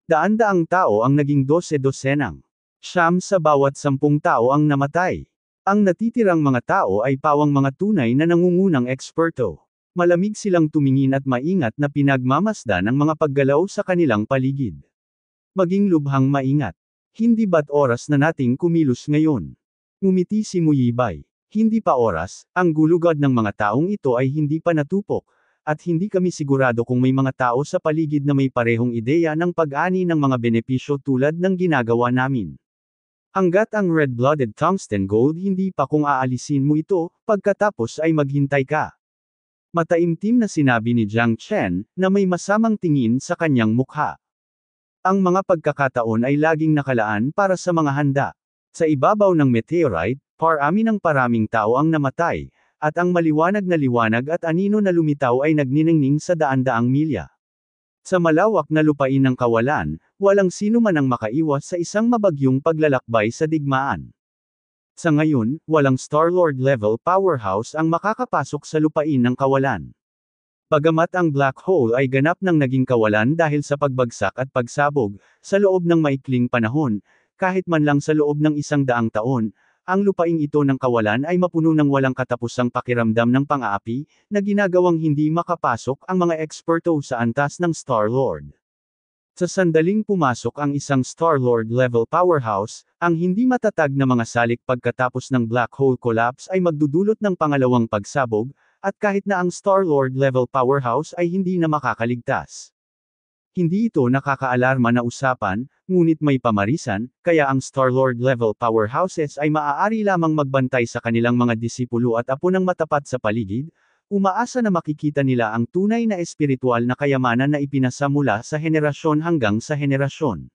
Daan-daang tao ang naging 12-dosenang. 9 sa bawat 10 tao ang namatay. Ang natitirang mga tao ay pawang mga tunay na nangungunang eksperto. Malamig silang tumingin at maingat na pinagmamasdan ang mga paggalaw sa kanilang paligid. Maging lubhang maingat. Hindi ba't oras na nating kumilos ngayon? Ngumiti si Muyibay. Hindi pa oras, ang gulugad ng mga taong ito ay hindi pa natupok, at hindi kami sigurado kung may mga tao sa paligid na may parehong ideya ng pag-ani ng mga benepisyo tulad ng ginagawa namin. Hanggat ang red-blooded tungsten gold hindi pa kung aalisin mo ito, pagkatapos ay maghintay ka. Mataimtim na sinabi ni Jiang Chen, na may masamang tingin sa kanyang mukha. Ang mga pagkakataon ay laging nakalaan para sa mga handa. Sa ibabaw ng meteorite, parami ng paraming tao ang namatay, at ang maliwanag na liwanag at anino na lumitaw ay nagniningning sa daan-daang milya. Sa malawak na lupain ng kawalan, walang sino man ang makaiwas sa isang mabagyong paglalakbay sa digmaan. Sa ngayon, walang Star-Lord level powerhouse ang makakapasok sa lupain ng kawalan. Bagamat ang black hole ay ganap ng naging kawalan dahil sa pagbagsak at pagsabog, sa loob ng maikling panahon, kahit man lang sa loob ng 100 taon, ang lupaing ito ng kawalan ay mapuno ng walang katapusang pakiramdam ng pang-aapi, na ginagawang hindi makapasok ang mga eksperto sa antas ng Star-Lord. Sa sandaling pumasok ang isang Star-Lord level powerhouse, ang hindi matatag na mga salik pagkatapos ng black hole collapse ay magdudulot ng pangalawang pagsabog, at kahit na ang Star-Lord level powerhouse ay hindi na makakaligtas. Hindi ito nakakaalarma na usapan, ngunit may pamarisan, kaya ang Star-Lord level powerhouses ay maaari lamang magbantay sa kanilang mga disipulo at apo ng matapat sa paligid, umaasa na makikita nila ang tunay na espiritual na kayamanan na ipinasa mula sa henerasyon hanggang sa henerasyon.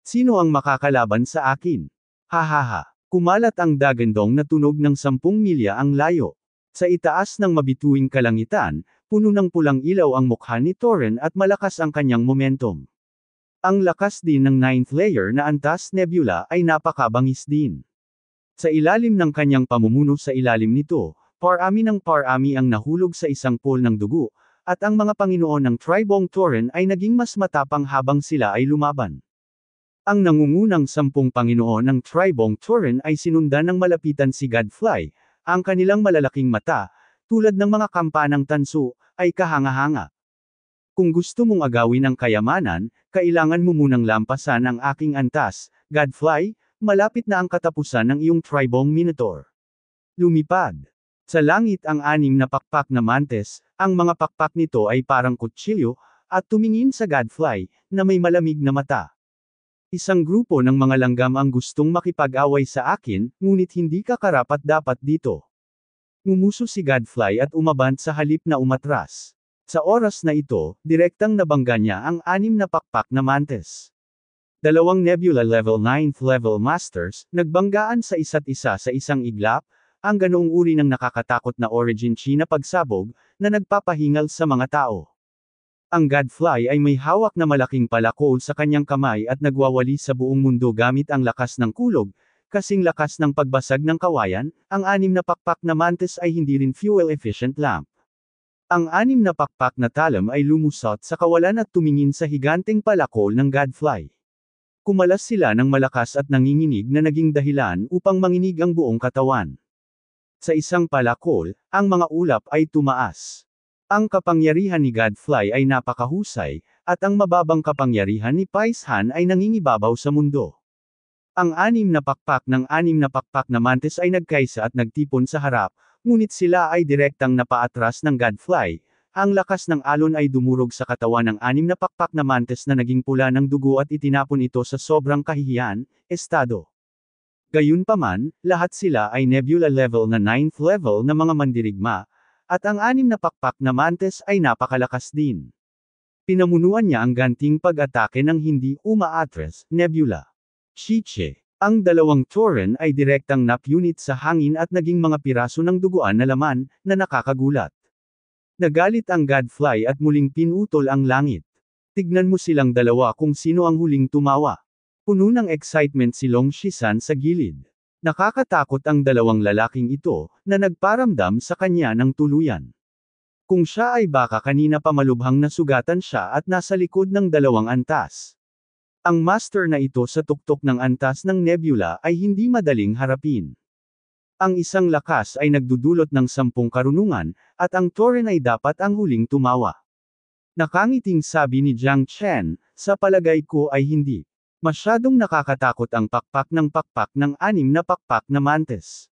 Sino ang makakalaban sa akin? Hahaha. Kumalat ang dagandong na tunog ng 10 milya ang layo. Sa itaas ng mabituing kalangitan, puno ng pulang ilaw ang mukha ni Torren at malakas ang kanyang momentum. Ang lakas din ng ninth layer na Antas Nebula ay napakabangis din. Sa ilalim ng kanyang pamumuno sa ilalim nito, parami ng parami ang nahulog sa isang pool ng dugo, at ang mga Panginoon ng Tribong Torren ay naging mas matapang habang sila ay lumaban. Ang nangungunang 10 Panginoon ng Tribong Torren ay sinundan ng malapitan si Godfly, ang kanilang malalaking mata, tulad ng mga kampanang tanso, ay kahanga-hanga. Kung gusto mong agawin ang kayamanan, kailangan mo munang lampasan ang aking antas, Godfly, malapit na ang katapusan ng iyong Tribong Minotaur. Lumipad. Sa langit ang 6 na pakpak na mantis, ang mga pakpak nito ay parang kutsilyo, at tumingin sa Godfly, na may malamig na mata. Isang grupo ng mga langgam ang gustong makipag-away sa akin, ngunit hindi ka karapat-dapat dito. Ngumuso si Godfly at umabant sa halip na umatras. Sa oras na ito, direktang nabangga niya ang 6 na pakpak na mantis. Dalawang Nebula Level 9th Level Masters, nagbanggaan sa isa't isa sa isang iglap, ang ganoong uri ng nakakatakot na origin chi na pagsabog, na nagpapahingal sa mga tao. Ang Godfly ay may hawak na malaking palakol sa kanyang kamay at nagwawali sa buong mundo gamit ang lakas ng kulog, kasing lakas ng pagbasag ng kawayan, ang 6 na pakpak na mantis ay hindi rin fuel-efficient lamp. Ang 6 na pakpak na talam ay lumusot sa kawalan at tumingin sa higanteng palakol ng Godfly. Kumalas sila ng malakas at nanginginig na naging dahilan upang manginig ang buong katawan. Sa isang palakol, ang mga ulap ay tumaas. Ang kapangyarihan ni Godfly ay napakahusay, at ang mababang kapangyarihan ni Paishan ay nangingibabaw sa mundo. Ang 6 na pakpak ng 6 na pakpak na mantis ay nagkaisa at nagtipon sa harap, ngunit sila ay direktang napaatras ng Godfly. Ang lakas ng alon ay dumurog sa katawan ng 6 na pakpak na mantis na naging pula ng dugo at itinapon ito sa sobrang kahihiyan, estado. Gayunpaman, lahat sila ay Nebula level na 9th level na mga mandirigma, at ang 6 na pakpak na mantis ay napakalakas din. Pinamunuan niya ang ganting pag-atake ng hindi umaatres, Nebula. Chiche. Ang dalawang Torren ay direktang napunit sa hangin at naging mga piraso ng duguan na laman, na nakakagulat. Nagalit ang Godfly at muling pinutol ang langit. Tignan mo silang dalawa kung sino ang huling tumawa. Puno ng excitement si Long Shisan sa gilid. Nakakatakot ang dalawang lalaking ito, na nagparamdam sa kanya ng tuluyan. Kung siya ay baka kanina pa malubhang nasugatan siya at nasa likod ng dalawang antas. Ang master na ito sa tuktok ng antas ng Nebula ay hindi madaling harapin. Ang isang lakas ay nagdudulot ng 10 karunungan, at ang Torren ay dapat ang huling tumawa. Nakangiting sabi ni Jiang Chen, sa palagay ko ay hindi. Masyadong nakakatakot ang pakpak ng 6 na pakpak na mantis.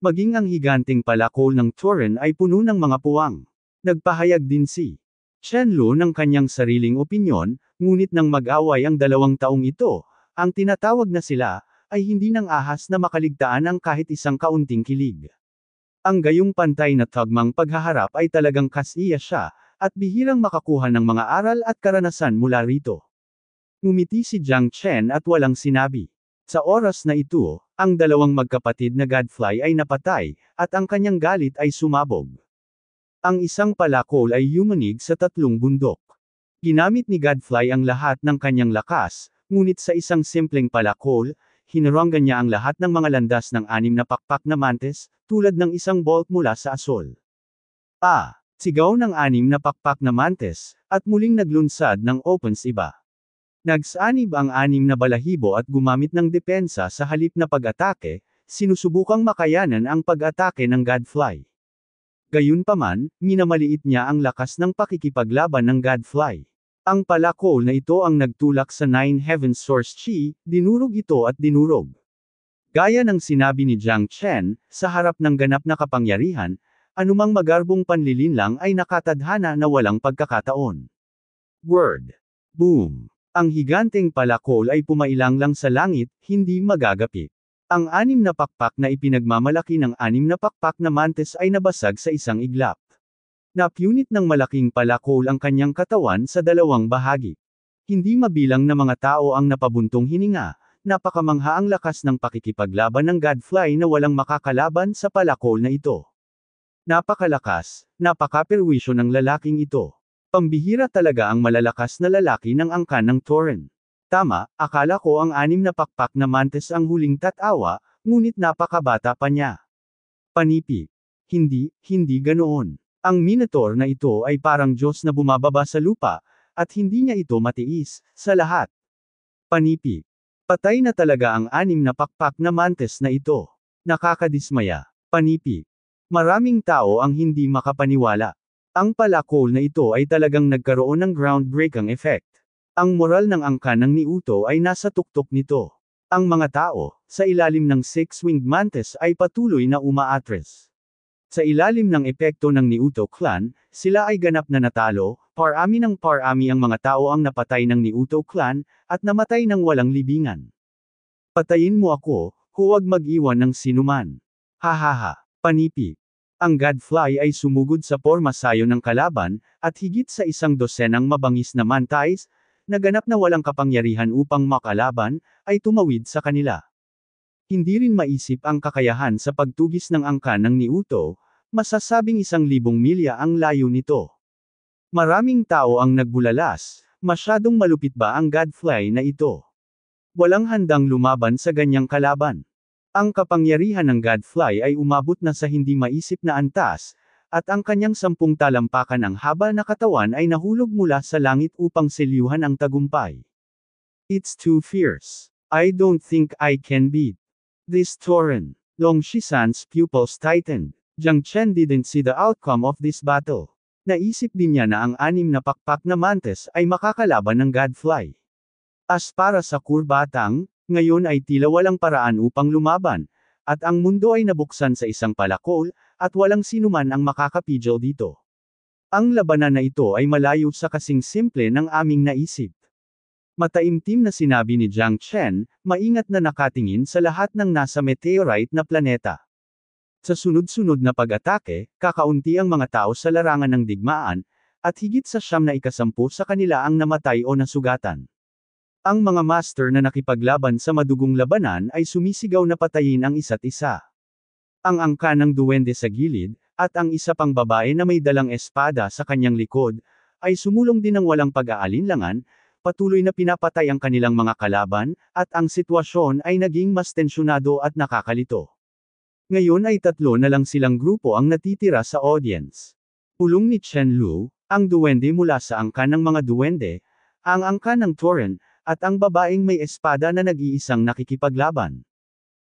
Maging ang higanteng palakol ng Torren ay puno ng mga puwang. Nagpahayag din si Chenlo ng kanyang sariling opinyon, ngunit nang mag-away ang 2 taong ito, ang tinatawag na sila, ay hindi nang ahas na makaligtaan ang kahit isang kaunting kilig. Ang gayong pantay na tagmang paghaharap ay talagang kasiya siya, at bihirang makakuha ng mga aral at karanasan mula rito. Ngumiti si Jiang Chen at walang sinabi. Sa oras na ito, ang dalawang magkapatid na Godfly ay napatay, at ang kanyang galit ay sumabog. Ang isang palakol ay yumanig sa 3 bundok. Ginamit ni Godfly ang lahat ng kanyang lakas, ngunit sa isang simpleng palakol, hinaranggan niya ang lahat ng mga landas ng 6 na pakpak na mantis, tulad ng isang bolt mula sa asol. Sigaw ng 6 na pakpak na mantis, at muling naglunsad ng opens iba. Nagsanib ang 6 na balahibo at gumamit ng depensa sa halip na pag-atake, sinusubukang makayanan ang pag-atake ng Godfly. Gayunpaman, minamaliit niya ang lakas ng pakikipaglaban ng Godfly. Ang palakol na ito ang nagtulak sa 9 Heavens Source Chi, dinurog ito at dinurog. Gaya ng sinabi ni Jiang Chen, sa harap ng ganap na kapangyarihan, anumang magarbong panlilinlang ay nakatadhana na walang pagkakataon. Word. Boom. Ang higanteng palakol ay pumailang lang sa langit, hindi magagapit. Ang 6 na pakpak na ipinagmamalaki ng 6 na pakpak na mantis ay nabasag sa isang iglap. Napunit ng malaking palakol ang kanyang katawan sa 2 bahagi. Hindi mabilang na mga tao ang napabuntong hininga, napakamangha ang lakas ng pakikipaglaban ng Godfly na walang makakalaban sa palakol na ito. Napakalakas, napakaperwisyo ng lalaking ito. Pambihira talaga ang malalakas na lalaki ng angkan ng Torren. Tama, akala ko ang 6 na pakpak na mantis ang huling tatawa, ngunit napakabata pa niya. Panipi. Hindi ganoon. Ang Minotaur na ito ay parang Diyos na bumababa sa lupa, at hindi niya ito matiis, sa lahat. Panipi. Patay na talaga ang 6 na pakpak na mantis na ito. Nakakadismaya. Panipi. Maraming tao ang hindi makapaniwala. Ang palakol na ito ay talagang nagkaroon ng groundbreaking effect. Ang moral ng angkan ng Niuto ay nasa tuktok nito. Ang mga tao, sa ilalim ng six-winged mantis ay patuloy na umaatres. Sa ilalim ng epekto ng Niuto clan, sila ay ganap na natalo, parami ng parami ang mga tao ang napatay ng Niuto clan, at namatay ng walang libingan. Patayin mo ako, huwag mag-iwan ng sinuman. Hahaha, panipi. Ang Godfly ay sumugod sa pormasayo ng kalaban, at higit sa 100 mabangis na mantis, na ganap na walang kapangyarihan upang makalaban, ay tumawid sa kanila. Hindi rin maisip ang kakayahan sa pagtugis ng angkan ng Niuto, masasabing 1,000 milya ang layo nito. Maraming tao ang nagbulalas, masyadong malupit ba ang Godfly na ito? Walang handang lumaban sa ganyang kalaban. Ang kapangyarihan ng Godfly ay umabot na sa hindi maisip na antas, at ang kanyang 10 talampakan ang haba na katawan ay nahulog mula sa langit upang selyuhan ang tagumpay. It's too fierce. I don't think I can beat this Torren. Long Shisan's pupils tightened. Jiang Chen didn't see the outcome of this battle. Naisip din niya na ang 6 na pakpak na mantis ay makakalaban ng Godfly. As para sa kurbatang, ngayon ay tila walang paraan upang lumaban, at ang mundo ay nabuksan sa isang palakol, at walang sinuman ang makakapigil dito. Ang labanan na ito ay malayo sa kasing simple ng aming naisip. Mataimtim na sinabi ni Jiang Chen, maingat na nakatingin sa lahat ng nasa meteorite na planeta. Sa sunod-sunod na pag-atake, kakaunti ang mga tao sa larangan ng digmaan, at higit sa 90 sa kanila ang namatay o nasugatan. Ang mga master na nakipaglaban sa madugong labanan ay sumisigaw na patayin ang isa't isa. Ang angkan ng duwende sa gilid, at ang isa pang babae na may dalang espada sa kanyang likod, ay sumulong din ng walang pag-aalinlangan, patuloy na pinapatay ang kanilang mga kalaban, at ang sitwasyon ay naging mas tensyonado at nakakalito. Ngayon ay 3 na lang silang grupo ang natitira sa audience. Pulong ni Chen Lu, ang duwende mula sa angkan ng mga duwende, ang angkan ng Torren, at ang babaeng may espada na nag-iisang nakikipaglaban.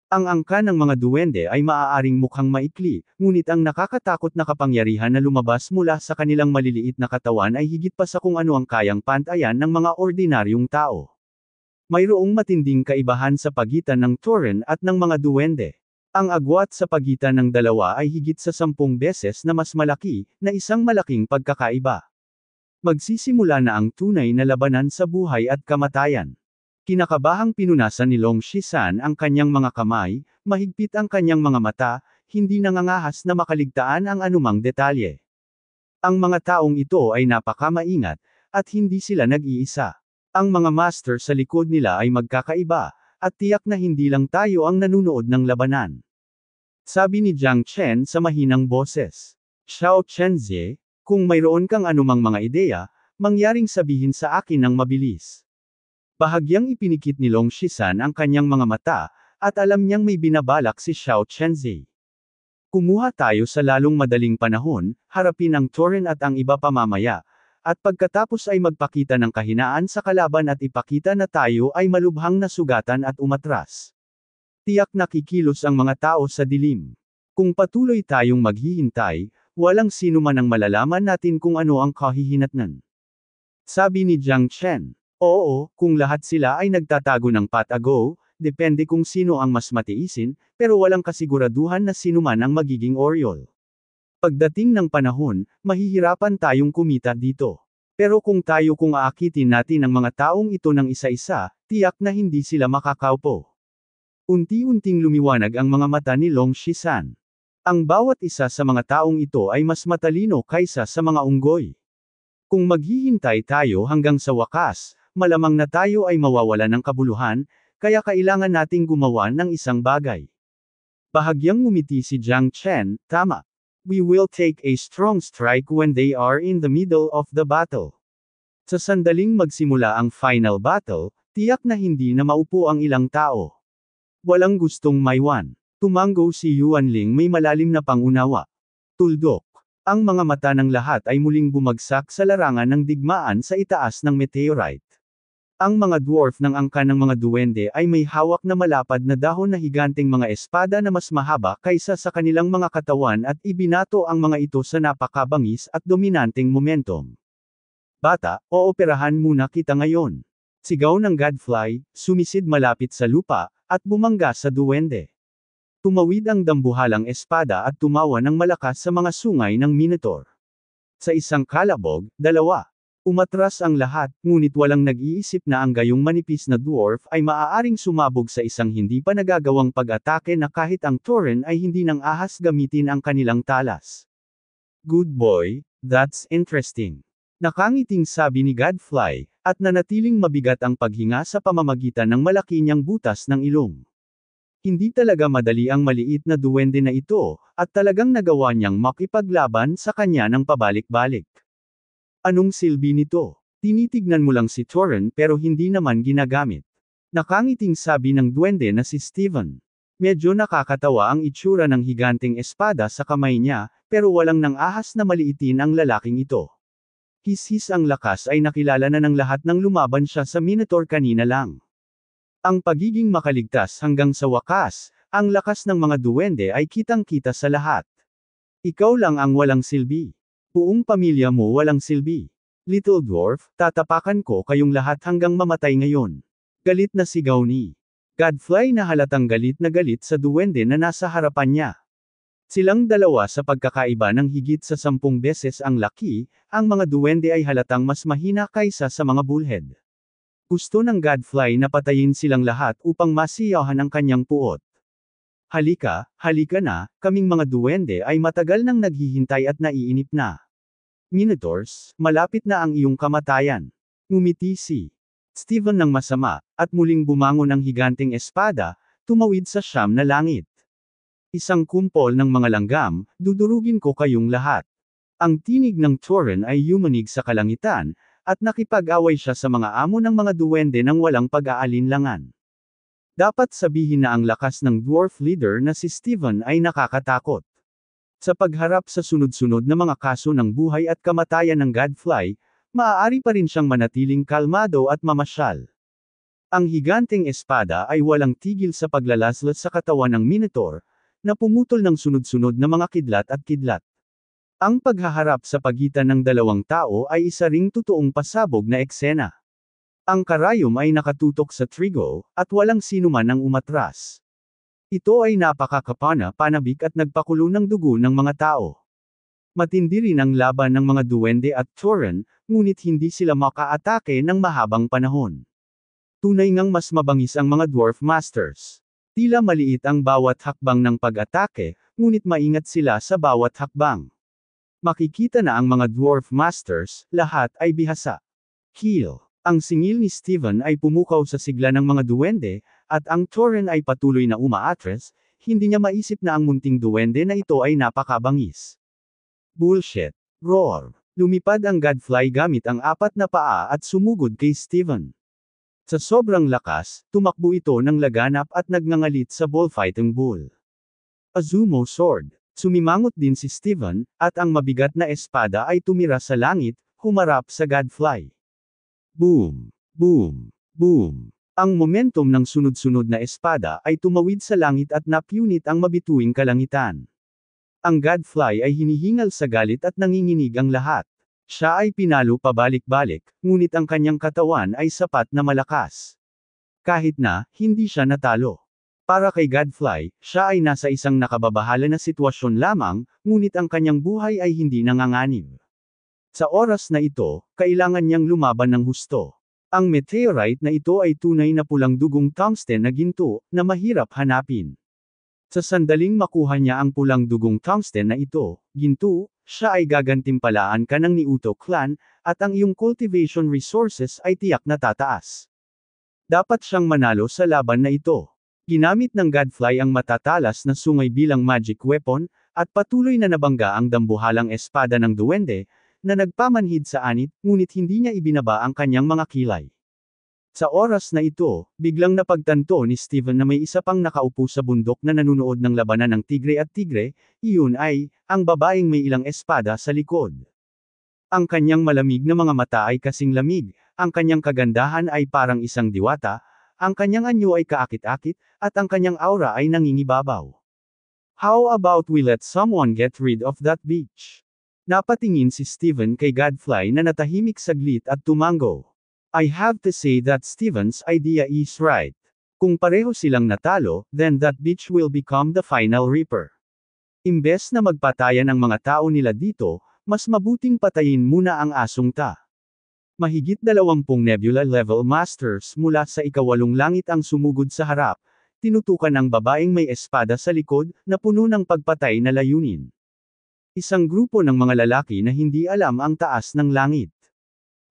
Ang angkan ng mga duwende ay maaaring mukhang maikli, ngunit ang nakakatakot na kapangyarihan na lumabas mula sa kanilang maliliit na katawan ay higit pa sa kung ano ang kayang pantayan ng mga ordinaryong tao. Mayroong matinding kaibahan sa pagitan ng Torren at ng mga duwende. Ang agwat sa pagitan ng dalawa ay higit sa 10 beses na mas malaki, na isang malaking pagkakaiba. Magsisimula na ang tunay na labanan sa buhay at kamatayan. Kinakabahang pinunasan ni Long Shisan ang kanyang mga kamay, mahigpit ang kanyang mga mata, hindi nangangahas na makaligtaan ang anumang detalye. Ang mga taong ito ay napakamaingat, at hindi sila nag-iisa. Ang mga master sa likod nila ay magkakaiba, at tiyak na hindi lang tayo ang nanunood ng labanan. Sabi ni Jiang Chen sa mahinang boses. Xiao Chenzie, kung mayroon kang anumang mga ideya, mangyaring sabihin sa akin ng mabilis. Bahagyang ipinikit ni Long Shisan ang kanyang mga mata, at alam niyang may binabalak si Xiao Chenzie. Kumuha tayo sa lalong madaling panahon, harapin ang Torren at ang iba pa mamaya, at pagkatapos ay magpakita ng kahinaan sa kalaban at ipakita na tayo ay malubhang nasugatan at umatras. Tiyak na kikilos ang mga tao sa dilim. Kung patuloy tayong maghihintay, walang sino man ang malalaman natin kung ano ang kahihinatnan. Sabi ni Jiang Chen. Oo, kung lahat sila ay nagtatago ng patago, depende kung sino ang mas matiisin, pero walang kasiguraduhan na sino man ang magiging Oriol. Pagdating ng panahon, mahihirapan tayong kumita dito. Pero kung aakitin natin ang mga taong ito ng isa-isa, tiyak na hindi sila makakaupo. Unti-unting lumiwanag ang mga mata ni Long Shisan. Ang bawat isa sa mga taong ito ay mas matalino kaysa sa mga unggoy. Kung maghihintay tayo hanggang sa wakas, malamang na tayo ay mawawala ng kabuluhan, kaya kailangan nating gumawa ng isang bagay. Bahagyang ngumiti si Jiang Chen, tama. We will take a strong strike when they are in the middle of the battle. Sa sandaling magsimula ang final battle, tiyak na hindi na maupo ang ilang tao. Walang gustong maiwan. Tumango si Yuan Ling may malalim na pangunawa. Tuldok. Ang mga mata ng lahat ay muling bumagsak sa larangan ng digmaan sa itaas ng meteorite. Ang mga dwarf ng angkan ng mga duwende ay may hawak na malapad na dahon na higanteng mga espada na mas mahaba kaysa sa kanilang mga katawan at ibinato ang mga ito sa napakabangis at dominanteng momentum. Bata, ooperahan muna kita ngayon. Sigaw ng Gadfly, sumisid malapit sa lupa, at bumangga sa duwende. Tumawid ang dambuhalang espada at tumawa ng malakas sa mga sungay ng Minotaur. Sa isang kalabog, dalawa. Umatras ang lahat, ngunit walang nag-iisip na ang gayong manipis na dwarf ay maaaring sumabog sa isang hindi pa nagagawang pag-atake na kahit ang Tauren ay hindi nang ahas gamitin ang kanilang talas. Good boy, that's interesting. Nakangiting sabi ni Gadfly, at nanatiling mabigat ang paghinga sa pamamagitan ng malaki niyang butas ng ilong. Hindi talaga madali ang maliit na duwende na ito, at talagang nagawa niyang makipaglaban sa kanya ng pabalik-balik. Anong silbi nito? Tinitignan mo lang si Tauren pero hindi naman ginagamit. Nakangiting sabi ng duwende na si Steven. Medyo nakakatawa ang itsura ng higanteng espada sa kamay niya, pero walang nang ahas na maliitin ang lalaking ito. His-his ang lakas ay nakilala na ng lahat nang lumaban siya sa Minotaur kanina lang. Ang pagiging makaligtas hanggang sa wakas, ang lakas ng mga duwende ay kitang-kita sa lahat. Ikaw lang ang walang silbi. Buong pamilya mo walang silbi. Little dwarf, tatapakan ko kayong lahat hanggang mamatay ngayon. Galit na sigaw ni Gadfly na halatang galit na galit sa duwende na nasa harapan niya. Silang dalawa sa pagkakaiba ng higit sa 10 beses ang laki, ang mga duwende ay halatang mas mahina kaysa sa mga bullhead. Gusto ng Gadfly na patayin silang lahat upang masiyahan ang kanyang puot. Halika, halika na, kaming mga duwende ay matagal nang naghihintay at naiinip na. Minotaurs, malapit na ang iyong kamatayan. Ngumiti si Steven ng masama, at muling bumangon ang higanteng espada, tumawid sa siyam na langit. Isang kumpol ng mga langgam, dudurugin ko kayong lahat. Ang tinig ng Tauren ay yumanig sa kalangitan, at nakipag-away siya sa mga amo ng mga duwende nang walang pag-aalinlangan. Dapat sabihin na ang lakas ng dwarf leader na si Steven ay nakakatakot. Sa pagharap sa sunod-sunod na mga kaso ng buhay at kamatayan ng Gadfly, maaari pa rin siyang manatiling kalmado at mamasyal. Ang higanteng espada ay walang tigil sa paglalaslas sa katawan ng Minotaur, na pumutol ng sunod-sunod na mga kidlat at kidlat. Ang paghaharap sa pagitan ng dalawang tao ay isa ring totoong pasabog na eksena. Ang karayom ay nakatutok sa trigo, at walang sinuman ang umatras. Ito ay napakakapana-panabik at nagpakulo ng dugo ng mga tao. Matindi rin ang laban ng mga duwende at Tauren, ngunit hindi sila makaatake ng mahabang panahon. Tunay ngang mas mabangis ang mga dwarf masters. Tila maliit ang bawat hakbang ng pag-atake, ngunit maingat sila sa bawat hakbang. Makikita na ang mga dwarf masters, lahat ay bihasa. Kill. Ang singil ni Steven ay pumukaw sa sigla ng mga duwende, at ang Tauren ay patuloy na umaatres, hindi niya maisip na ang munting duwende na ito ay napakabangis. Bullshit. Roar. Lumipad ang Gadfly gamit ang 4 na paa at sumugod kay Steven. Sa sobrang lakas, tumakbo ito ng laganap at nagngangalit sa bullfighting bull. Azumo sword. Sumimangot din si Steven, at ang mabigat na espada ay tumira sa langit, humarap sa Gadfly. Boom! Boom! Boom! Ang momentum ng sunod-sunod na espada ay tumawid sa langit at napunit ang mabituing kalangitan. Ang Gadfly ay hinihingal sa galit at nanginginig ang lahat. Siya ay pinalo pabalik-balik, ngunit ang kanyang katawan ay sapat na malakas. Kahit na, hindi siya natalo. Para kay Gadfly, siya ay nasa isang nakababahala na sitwasyon lamang, ngunit ang kanyang buhay ay hindi nanganganib. Sa oras na ito, kailangan niyang lumaban ng husto. Ang meteorite na ito ay tunay na pulang dugong tungsten na ginto, na mahirap hanapin. Sa sandaling makuha niya ang pulang dugong tungsten na ito, ginto, siya ay gagantimpalaan ka ng Niuto clan, at ang iyong cultivation resources ay tiyak na tataas. Dapat siyang manalo sa laban na ito. Ginamit ng Godfly ang matatalas na sungay bilang magic weapon, at patuloy na nabangga ang dambuhalang espada ng duwende, na nagpamanhid sa anit, ngunit hindi niya ibinaba ang kanyang mga kilay. Sa oras na ito, biglang napagtanto ni Steven na may isa pang nakaupo sa bundok na nanunood ng labanan ng tigre at tigre, iyon ay, ang babaeng may ilang espada sa likod. Ang kanyang malamig na mga mata ay kasing lamig, ang kanyang kagandahan ay parang isang diwata, ang kanyang anyo ay kaakit-akit, at ang kanyang aura ay nangingibabaw. How about we let someone get rid of that bitch? Napatingin si Steven kay Godfly na natahimik saglit at tumango. I have to say that Steven's idea is right. Kung pareho silang natalo, then that bitch will become the final reaper. Imbes na magpatayan ang mga tao nila dito, mas mabuting patayin muna ang asong ta. Mahigit 20 Nebula-level Masters mula sa ikawalong langit ang sumugod sa harap, tinutukan ang babaeng may espada sa likod, na puno ng pagpatay na layunin. Isang grupo ng mga lalaki na hindi alam ang taas ng langit.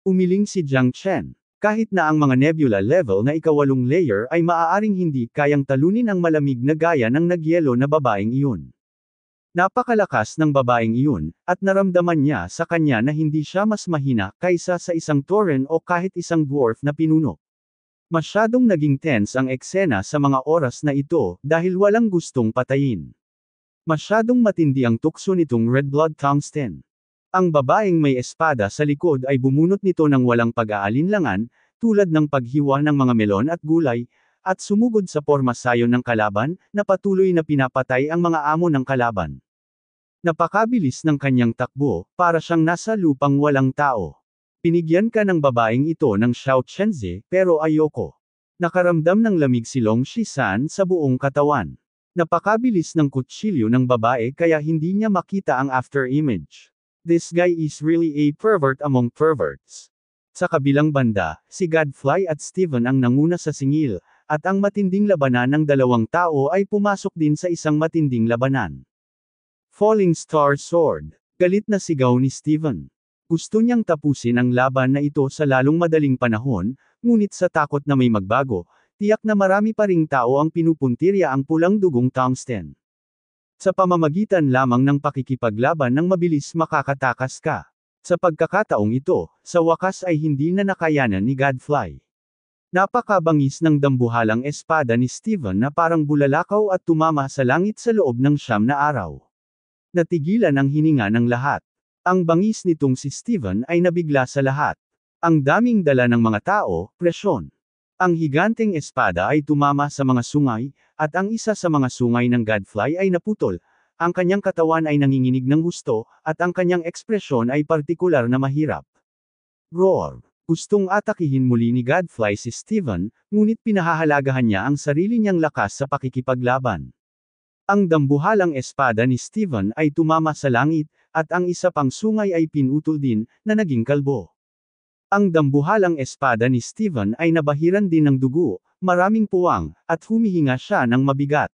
Umiling si Jiang Chen. Kahit na ang mga Nebula-level na ikawalong layer ay maaaring hindi kayang talunin ang malamig na gaya ng nagyelo na babaeng iyon. Napakalakas ng babaeng iyon, at naramdaman niya sa kanya na hindi siya mas mahina kaysa sa isang Tauren o kahit isang dwarf na pinuno. Masyadong naging tense ang eksena sa mga oras na ito dahil walang gustong patayin. Masyadong matindi ang tukso nitong Red Blood Tungsten. Ang babaeng may espada sa likod ay bumunot nito ng walang pag-aalinlangan, tulad ng paghiwa ng mga melon at gulay, at sumugod sa pormasayon ng kalaban, na patuloy na pinapatay ang mga amo ng kalaban. Napakabilis ng kanyang takbo, para siyang nasa lupang walang tao. Pinigyan ka ng babaeng ito ng Xiao Chenzi, pero ayoko. Nakaramdam ng lamig si Long Shisan sa buong katawan. Napakabilis ng kutsilyo ng babae kaya hindi niya makita ang after image. This guy is really a pervert among perverts. Sa kabilang banda, si Godfly at Steven ang nanguna sa singil, at ang matinding labanan ng dalawang tao ay pumasok din sa isang matinding labanan. Falling Star Sword. Galit na sigaw ni Steven. Gusto niyang tapusin ang laban na ito sa lalong madaling panahon, ngunit sa takot na may magbago, tiyak na marami pa ring tao ang pinupuntirya ang pulang dugong tungsten. Sa pamamagitan lamang ng pakikipaglaban ng mabilis makakatakas ka. Sa pagkakataong ito, sa wakas ay hindi na nakayanan ni Godfly. Napakabangis ng dambuhalang espada ni Steven na parang bulalakaw at tumama sa langit sa loob ng 9 na araw. Natigilan ang hininga ng lahat. Ang bangis nitong si Steven ay nabigla sa lahat. Ang daming dala ng mga tao, presyon. Ang higanteng espada ay tumama sa mga sungay, at ang isa sa mga sungay ng Godfly ay naputol. Ang kanyang katawan ay nanginginig ng husto, at ang kanyang ekspresyon ay partikular na mahirap. Roar! Gustong atakihin muli ni Godfly si Steven, ngunit pinahahalagahan niya ang sarili niyang lakas sa pakikipaglaban. Ang dambuhalang espada ni Steven ay tumama sa langit, at ang isa pang sungay ay pinutol din, na naging kalbo. Ang dambuhalang espada ni Steven ay nabahiran din ng dugo, maraming puwang, at humihinga siya ng mabigat.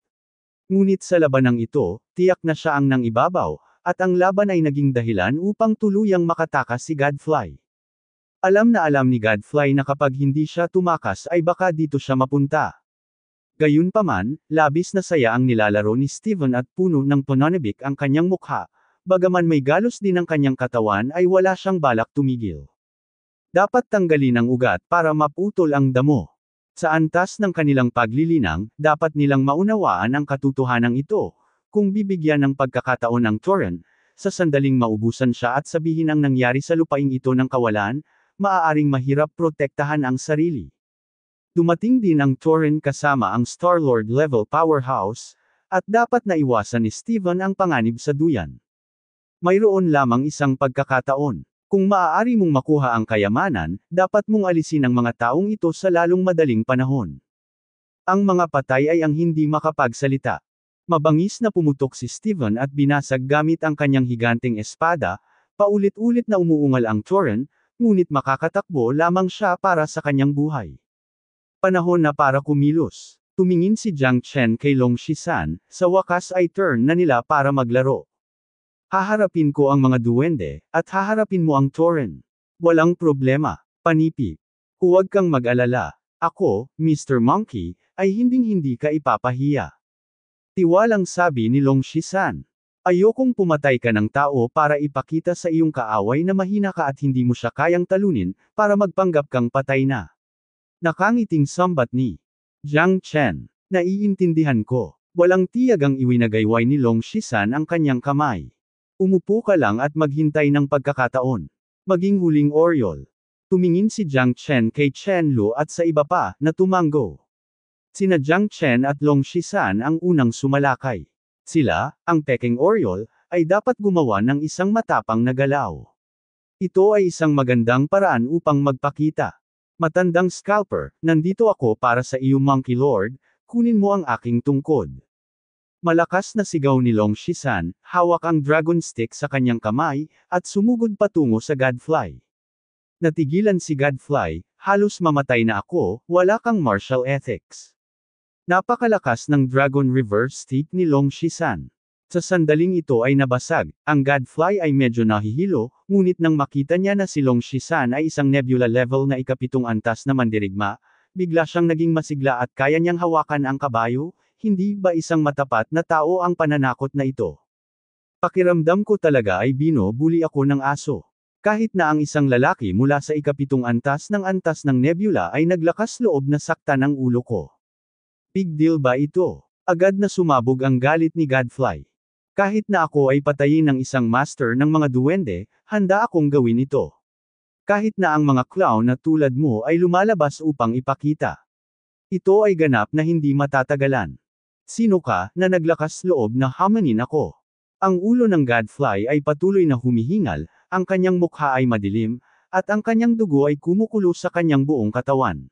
Ngunit sa labanang ito, tiyak na siya ang nangibabaw, at ang laban ay naging dahilan upang tuluyang makatakas si Godfly. Alam na alam ni Godfly na kapag hindi siya tumakas ay baka dito siya mapunta. Gayunpaman, labis na saya ang nilalaro ni Steven at puno ng pananabik ang kanyang mukha, bagaman may galos din ang kanyang katawan ay wala siyang balak tumigil. Dapat tanggalin ang ugat para maputol ang damo. Sa antas ng kanilang paglilinang, dapat nilang maunawaan ang katotohanan ito. Kung bibigyan ng pagkakataon ang Tauren, sa sandaling maubusan siya at sabihin ang nangyari sa lupaing ito ng kawalan, maaaring mahirap protektahan ang sarili. Dumating din ang Tauren kasama ang Star-Lord level powerhouse, at dapat na iwasan ni Steven ang panganib sa duyan. Mayroon lamang isang pagkakataon. Kung maaari mong makuha ang kayamanan, dapat mong alisin ang mga taong ito sa lalong madaling panahon. Ang mga patay ay ang hindi makapagsalita. Mabangis na pumutok si Steven at binasag gamit ang kanyang higanteng espada, paulit-ulit na umuungal ang Tauren, ngunit makakatakbo lamang siya para sa kanyang buhay. Panahon na para kumilos. Tumingin si Jiang Chen kay Long Shisan, sa wakas ay turn na nila para maglaro. Haharapin ko ang mga duwende, at haharapin mo ang Tauren. Walang problema, panipi. Huwag kang mag-alala. Ako, Mr. Monkey, ay hinding-hindi ka ipapahiya. Tiwalang sabi ni Long Shisan. Ayokong pumatay ka ng tao para ipakita sa iyong kaaway na mahina ka at hindi mo siya kayang talunin, para magpanggap kang patay na. Nakangiting sambat ni Jiang Chen. Naiintindihan ko. Walang tiyag ang iwinagayway ni Long Shisan ang kanyang kamay. Umupo ka lang at maghintay ng pagkakataon. Maging huling oryol. Tumingin si Jiang Chen kay Chen Lu at sa iba pa, na tumango. Sina Jiang Chen at Long Shisan ang unang sumalakay. Sila, ang Peking Oriole, ay dapat gumawa ng isang matapang na galaw. Ito ay isang magandang paraan upang magpakita. Matandang scalper, nandito ako para sa iyo Monkey Lord, kunin mo ang aking tungkod. Malakas na sigaw ni Long Shisan, hawak ang dragon stick sa kanyang kamay, at sumugod patungo sa Godfly. Natigilan si Godfly, halos mamatay na ako, wala kang martial ethics. Napakalakas ng Dragon Reverse Stick ni Long Shisan. Sa sandaling ito ay nabasag, ang Godfly ay medyo nahihilo, ngunit nang makita niya na si Long Shisan ay isang nebula level na ikapitong antas na mandirigma, bigla siyang naging masigla at kaya niyang hawakan ang kabayo, hindi ba isang matapat na tao ang pananakot na ito? Pakiramdam ko talaga ay binubuli ako ng aso. Kahit na ang isang lalaki mula sa ikapitong antas ng nebula ay naglakas loob na saktan ang ulo ko. Big deal ba ito? Agad na sumabog ang galit ni Godfly. Kahit na ako ay patayin ng isang master ng mga duwende, handa akong gawin ito. Kahit na ang mga clown na tulad mo ay lumalabas upang ipakita. Ito ay ganap na hindi matatagalan. Sino ka, na naglakas loob na hamanin ako? Ang ulo ng Godfly ay patuloy na humihingal, ang kanyang mukha ay madilim, at ang kanyang dugo ay kumukulo sa kanyang buong katawan.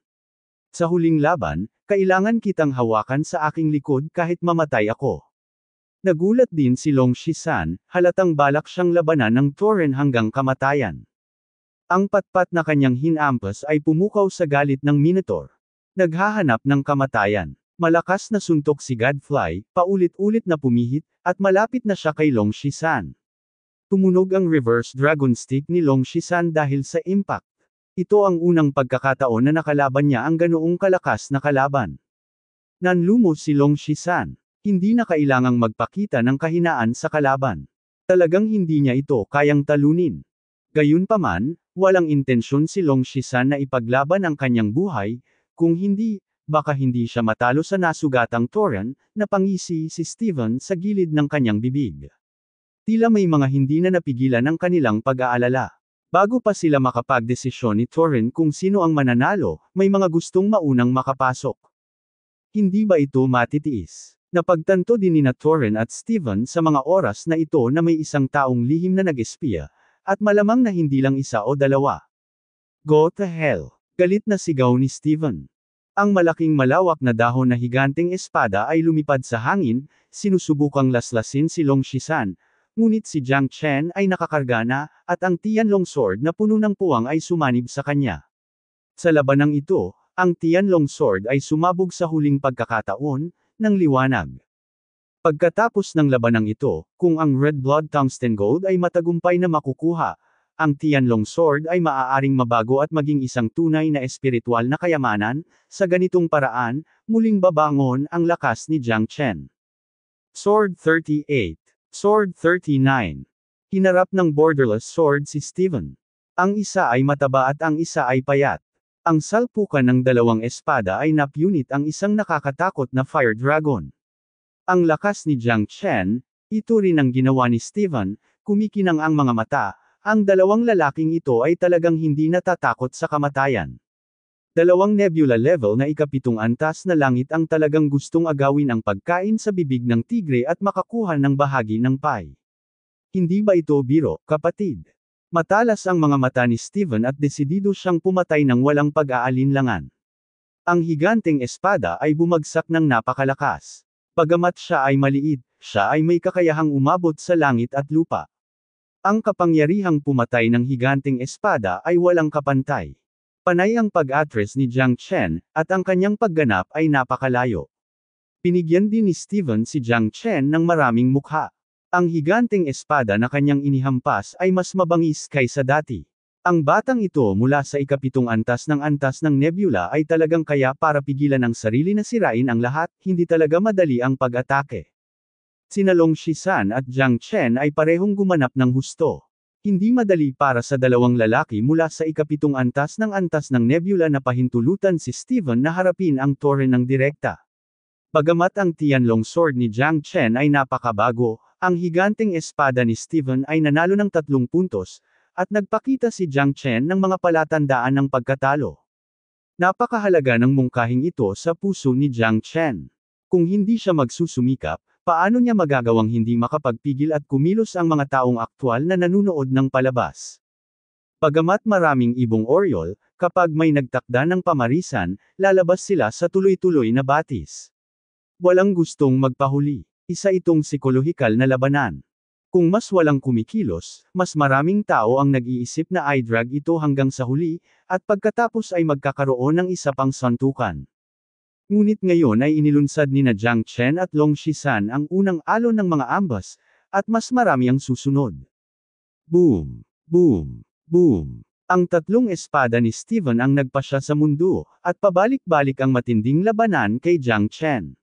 Sa huling laban, kailangan kitang hawakan sa aking likod kahit mamatay ako. Nagulat din si Long Shisan, halatang balak siyang labanan ng Toren hanggang kamatayan. Ang patpat na kanyang hinampas ay pumukaw sa galit ng Minotaur. Naghahanap ng kamatayan. Malakas na suntok si Godfly, paulit-ulit na pumihit, at malapit na siya kay Long Shisan. Tumunog ang reverse dragon stick ni Long Shisan dahil sa impact. Ito ang unang pagkakataon na nakalaban niya ang ganoong kalakas na kalaban. Nanlumos si Long Shisan. Hindi na kailangang magpakita ng kahinaan sa kalaban. Talagang hindi niya ito kayang talunin. Gayunpaman, walang intensyon si Long Shisan na ipaglaban ang kanyang buhay, kung hindi, baka hindi siya matalo sa nasugatang Toren, na pangisi si Steven sa gilid ng kanyang bibig. Tila may mga hindi na napigilan ng kanilang pag-aalala. Bago pa sila makapagdesisyon ni Toren kung sino ang mananalo, may mga gustong maunang makapasok. Hindi ba ito matitiis? Napagtanto din nina Toren at Steven sa mga oras na ito na may isang taong lihim na nag-espiya, at malamang na hindi lang isa o dalawa. Go to hell! Galit na sigaw ni Steven. Ang malaking malawak na dahon na higanteng espada ay lumipad sa hangin, sinusubukang laslasin si Long Shisan, ngunit si Jiang Chen ay nakakarga na, at ang Tianlong Sword na puno ng puwang ay sumanib sa kanya. Sa labanang ito, ang Tianlong Sword ay sumabog sa huling pagkakataon, ng liwanag. Pagkatapos ng labanang ito, kung ang Red Blood Tungsten Gold ay matagumpay na makukuha, ang Tianlong Sword ay maaaring mabago at maging isang tunay na espiritual na kayamanan, sa ganitong paraan, muling babangon ang lakas ni Jiang Chen. Sword 38. Sword 39. Hinarap ng borderless sword si Steven. Ang isa ay mataba at ang isa ay payat. Ang salpukan ng dalawang espada ay napunit ang isang nakakatakot na fire dragon. Ang lakas ni Jiang Chen, ito rin ang ginawa ni Steven, kumikinang ang mga mata, ang dalawang lalaking ito ay talagang hindi natatakot sa kamatayan. Dalawang nebula level na ikapitong antas na langit ang talagang gustong agawin ang pagkain sa bibig ng tigre at makakuha ng bahagi ng pie. Hindi ba ito biro, kapatid? Matalas ang mga mata ni Steven at desidido siyang pumatay ng walang pag-aalinlangan. Ang higanteng espada ay bumagsak ng napakalakas. Bagamat siya ay maliit, siya ay may kakayahang umabot sa langit at lupa. Ang kapangyarihang pumatay ng higanteng espada ay walang kapantay. Panay ang pag-atres ni Jiang Chen, at ang kanyang pagganap ay napakalayo. Pinigyan din ni Steven si Jiang Chen ng maraming mukha. Ang higanteng espada na kanyang inihampas ay mas mabangis kaysa dati. Ang batang ito mula sa ikapitong antas ng nebula ay talagang kaya para pigilan ang sarili na sirain ang lahat, hindi talaga madali ang pag-atake. Sina Long Shisan at Jiang Chen ay parehong gumanap ng husto. Hindi madali para sa dalawang lalaki mula sa ikapitong antas ng nebula na pahintulutan si Steven na harapin ang Torrent ng direkta. Bagamat ang Tianlong Sword ni Jiang Chen ay napakabago, ang higanteng espada ni Steven ay nanalo ng 3 puntos, at nagpakita si Jiang Chen ng mga palatandaan ng pagkatalo. Napakahalaga ng mungkahing ito sa puso ni Jiang Chen. Kung hindi siya magsusumikap, paano niya magagawang hindi makapagpigil at kumilos ang mga taong aktwal na nanunood ng palabas? Bagamat maraming ibong Oriole, kapag may nagtakda ng pamarisan, lalabas sila sa tuloy-tuloy na batis. Walang gustong magpahuli. Isa itong psikolohikal na labanan. Kung mas walang kumikilos, mas maraming tao ang nag-iisip na i-drag ito hanggang sa huli, at pagkatapos ay magkakaroon ng isa pang suntukan. Ngunit ngayon ay inilunsad ni na Jiang Chen at Long Shisan ang unang alon ng mga ambas, at mas marami ang susunod. Boom! Boom! Boom! Ang 3 espada ni Steven ang nagpasya sa mundo, at pabalik-balik ang matinding labanan kay Jiang Chen.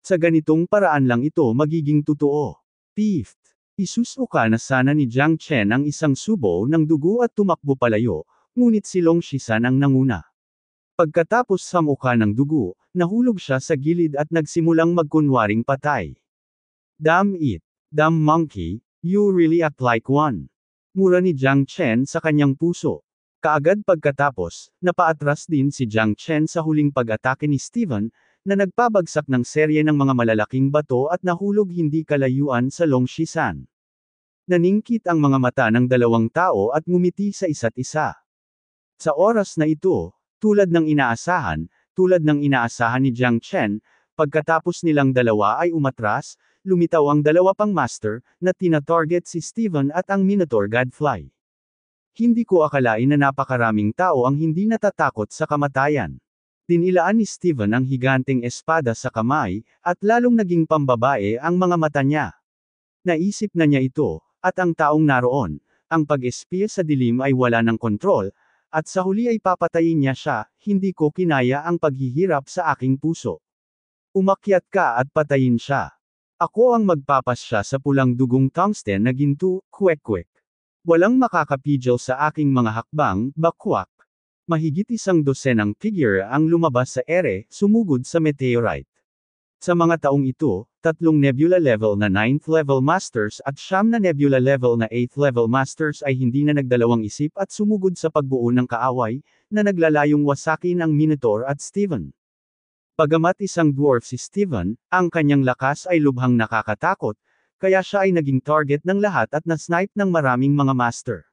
Sa ganitong paraan lang ito magiging totoo. Fifth. Isusuka na sana ni Jiang Chen ang isang subo ng dugo at tumakbo palayo, ngunit si Long Shisan ang nanguna. Pagkatapos samuka ng dugo, nahulog siya sa gilid at nagsimulang magkunwaring patay. Damn it! Damn monkey, you really act like one. Mura ni Jiang Chen sa kanyang puso. Kaagad pagkatapos, napaatras din si Jiang Chen sa huling pag-atake ni Steven, na nagpabagsak ng serye ng mga malalaking bato at nahulog hindi kalayuan sa Long Shisan. Naningkit ang mga mata ng dalawang tao at ngumiti sa isa't isa. Sa oras na ito, tulad ng inaasahan ni Jiang Chen, pagkatapos nilang dalawa ay umatras, lumitaw ang dalawa pang master, na tina-target si Steven at ang Minotaur Gadfly. Hindi ko akalain na napakaraming tao ang hindi natatakot sa kamatayan. Dinilaan ni Steven ang higanteng espada sa kamay, at lalong naging pambabae ang mga mata niya. Naisip na niya ito, at ang taong naroon, ang pag-espiya sa dilim ay wala ng kontrol, at sa huli ay papatayin niya siya, hindi ko kinaya ang paghihirap sa aking puso. Umakyat ka at patayin siya. Ako ang magpapasya sa pulang dugong tungsten na ginto, kwek-kwek. Walang makakapigil sa aking mga hakbang, bakwak. Mahigit 100 figure ang lumabas sa ere, sumugod sa meteorite. Sa mga taong ito, 3 nebula level na 9th level masters at 9 na nebula level na 8th level masters ay hindi na nagdalawang isip at sumugod sa pagbuo ng kaaway, na naglalayong wasakin ang Minotaur at Steven. Bagamat isang dwarf si Steven, ang kanyang lakas ay lubhang nakakatakot, kaya siya ay naging target ng lahat at na-snipe ng maraming mga master.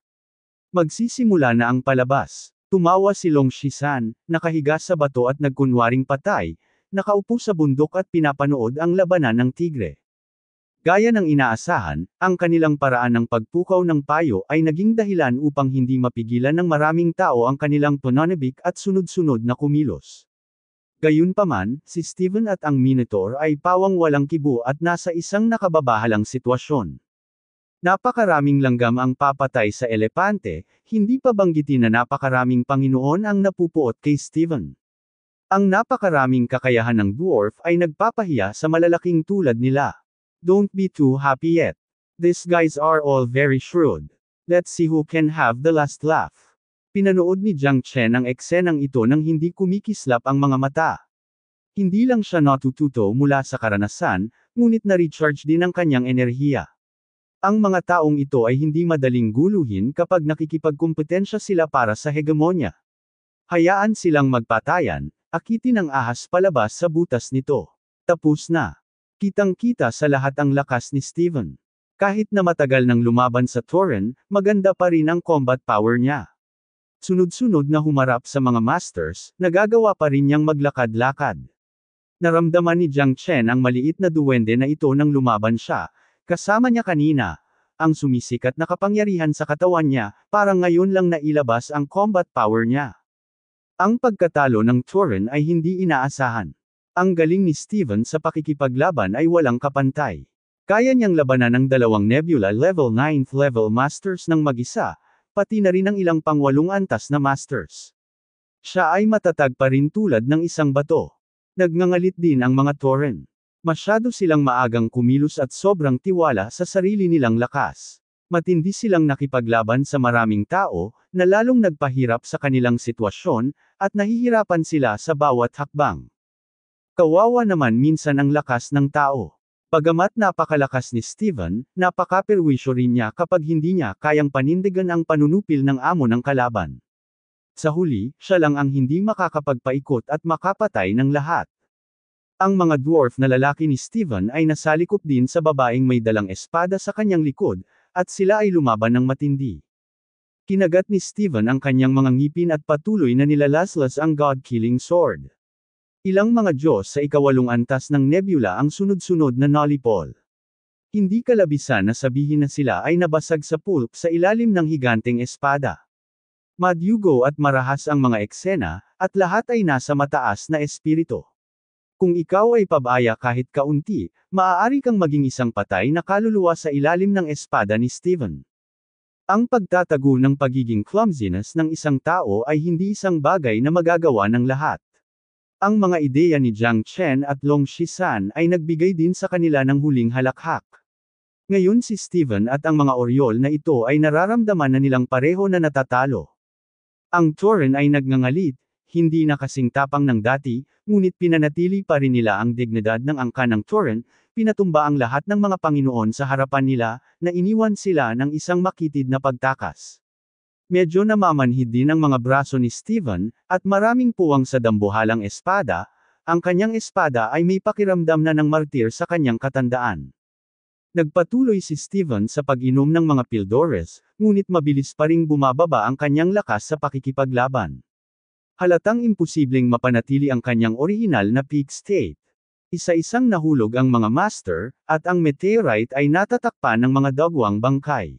Magsisimula na ang palabas. Tumawa si Long Shisan, nakahiga sa bato at nagkunwaring patay, nakaupo sa bundok at pinapanood ang labanan ng tigre. Gaya ng inaasahan, ang kanilang paraan ng pagpukaw ng payo ay naging dahilan upang hindi mapigilan ng maraming tao ang kanilang pananabik at sunod-sunod na kumilos. Gayunpaman, si Steven at ang Minotaur ay pawang walang kibo at nasa isang nakababahalang sitwasyon. Napakaraming langgam ang papatay sa elepante, hindi pa banggitin na napakaraming Panginoon ang napupuot kay Steven. Ang napakaraming kakayahan ng dwarf ay nagpapahiya sa malalaking tulad nila. Don't be too happy yet. These guys are all very shrewd. Let's see who can have the last laugh. Pinanood ni Jiang Chen ang eksenang ito nang hindi kumikislap ang mga mata. Hindi lang siya natututo mula sa karanasan, ngunit na-recharge din ang kanyang enerhiya. Ang mga taong ito ay hindi madaling guluhin kapag nakikipagkumpetensya sila para sa hegemonya. Hayaan silang magpatayan, akitin ang ahas palabas sa butas nito. Tapos na. Kitang-kita sa lahat ang lakas ni Steven. Kahit na matagal nang lumaban sa Torrent, maganda pa rin ang combat power niya. Sunod-sunod na humarap sa mga masters, nagagawa pa rin niyang maglakad-lakad. Naramdaman ni Jiang Chen ang maliit na duwende na ito nang lumaban siya, kasama niya kanina. Ang sumisikat na kapangyarihan sa katawan niya, parang ngayon lang nailabas ang combat power niya. Ang pagkatalo ng Torrent ay hindi inaasahan. Ang galing ni Steven sa pakikipaglaban ay walang kapantay. Kaya niyang labanan ng 2 nebula level 9th level masters ng mag-isa, pati na rin ang ilang pang-8 antas na masters. Siya ay matatag pa rin tulad ng isang bato. Nagngangalit din ang mga Tauren. Masyado silang maagang kumilos at sobrang tiwala sa sarili nilang lakas. Matindi silang nakipaglaban sa maraming tao, na lalong nagpahirap sa kanilang sitwasyon, at nahihirapan sila sa bawat hakbang. Kawawa naman minsan ang lakas ng tao. Bagamat napakalakas ni Steven, napakaperwisyo rin niya kapag hindi niya kayang panindigan ang panunupil ng amo ng kalaban. Sa huli, siya lang ang hindi makakapagpaikot at makapatay ng lahat. Ang mga dwarf na lalaki ni Steven ay nasalikop din sa babaeng may dalang espada sa kanyang likod, at sila ay lumaban ng matindi. Kinagat ni Steven ang kanyang mga ngipin at patuloy na nilalaslas ang God-killing sword. Ilang mga Diyos sa ika-8 antas ng Nebula ang sunod-sunod na nalipol. Hindi kalabisan na sabihin na sila ay nabasag sa pulp sa ilalim ng higanteng espada. Madyugo at marahas ang mga eksena, at lahat ay nasa mataas na espiritu. Kung ikaw ay pabaya kahit kaunti, maaari kang maging isang patay na kaluluwa sa ilalim ng espada ni Steven. Ang pagtatago ng pagiging clumsiness ng isang tao ay hindi isang bagay na magagawa ng lahat. Ang mga ideya ni Jiang Chen at Long Shisan ay nagbigay din sa kanila ng huling halakhak. Ngayon si Steven at ang mga oryol na ito ay nararamdaman na nilang pareho na natatalo. Ang Tauren ay nagngangalit, hindi na kasing tapang ng dati, ngunit pinanatili pa rin nila ang dignidad ng angkan ng Tauren, pinatumba ang lahat ng mga Panginoon sa harapan nila, na iniwan sila ng isang makitid na pagtakas. Medyo namamanhid din ang mga braso ni Steven, at maraming puwang sa dambuhalang espada, ang kanyang espada ay may pakiramdam na ng martir sa kanyang katandaan. Nagpatuloy si Steven sa pag-inom ng mga Pildores, ngunit mabilis pa ring bumababa ang kanyang lakas sa pakikipaglaban. Halatang imposibleng mapanatili ang kanyang orihinal na peak state. Isa-isang nahulog ang mga master, at ang meteorite ay natatakpan ng mga dagwang bangkay.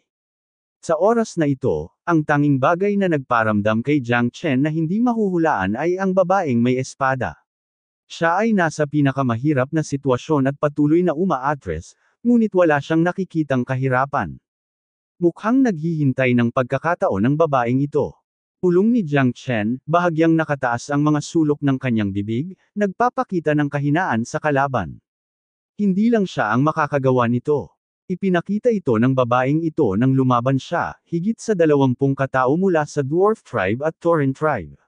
Sa oras na ito, ang tanging bagay na nagparamdam kay Jiang Chen na hindi mahuhulaan ay ang babaeng may espada. Siya ay nasa pinakamahirap na sitwasyon at patuloy na umaatres, ngunit wala siyang nakikitang kahirapan. Mukhang naghihintay ng pagkakataon ng babaeng ito. Pulong ni Jiang Chen, bahagyang nakataas ang mga sulok ng kanyang bibig, nagpapakita ng kahinaan sa kalaban. Hindi lang siya ang makakagawa nito. Ipinakita ito ng babaeng ito nang lumaban siya, higit sa 20 katao mula sa Dwarf Tribe at Tauren Tribe.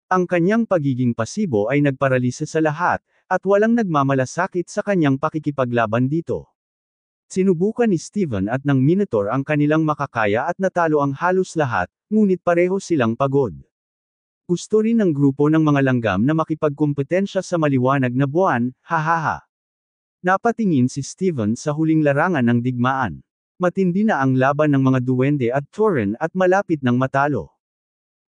Ang kanyang pagiging pasibo ay nagparalisa sa lahat, at walang nagmamalasakit sa kanyang pakikipaglaban dito. Sinubukan ni Steven at ng Minotaur ang kanilang makakaya at natalo ang halos lahat, ngunit pareho silang pagod. Gusto rin ng grupo ng mga langgam na makipagkumpetensya sa maliwanag na buwan, hahaha. Napatingin si Steven sa huling larangan ng digmaan. Matindi na ang laban ng mga duwende at Tauren at malapit ng matalo.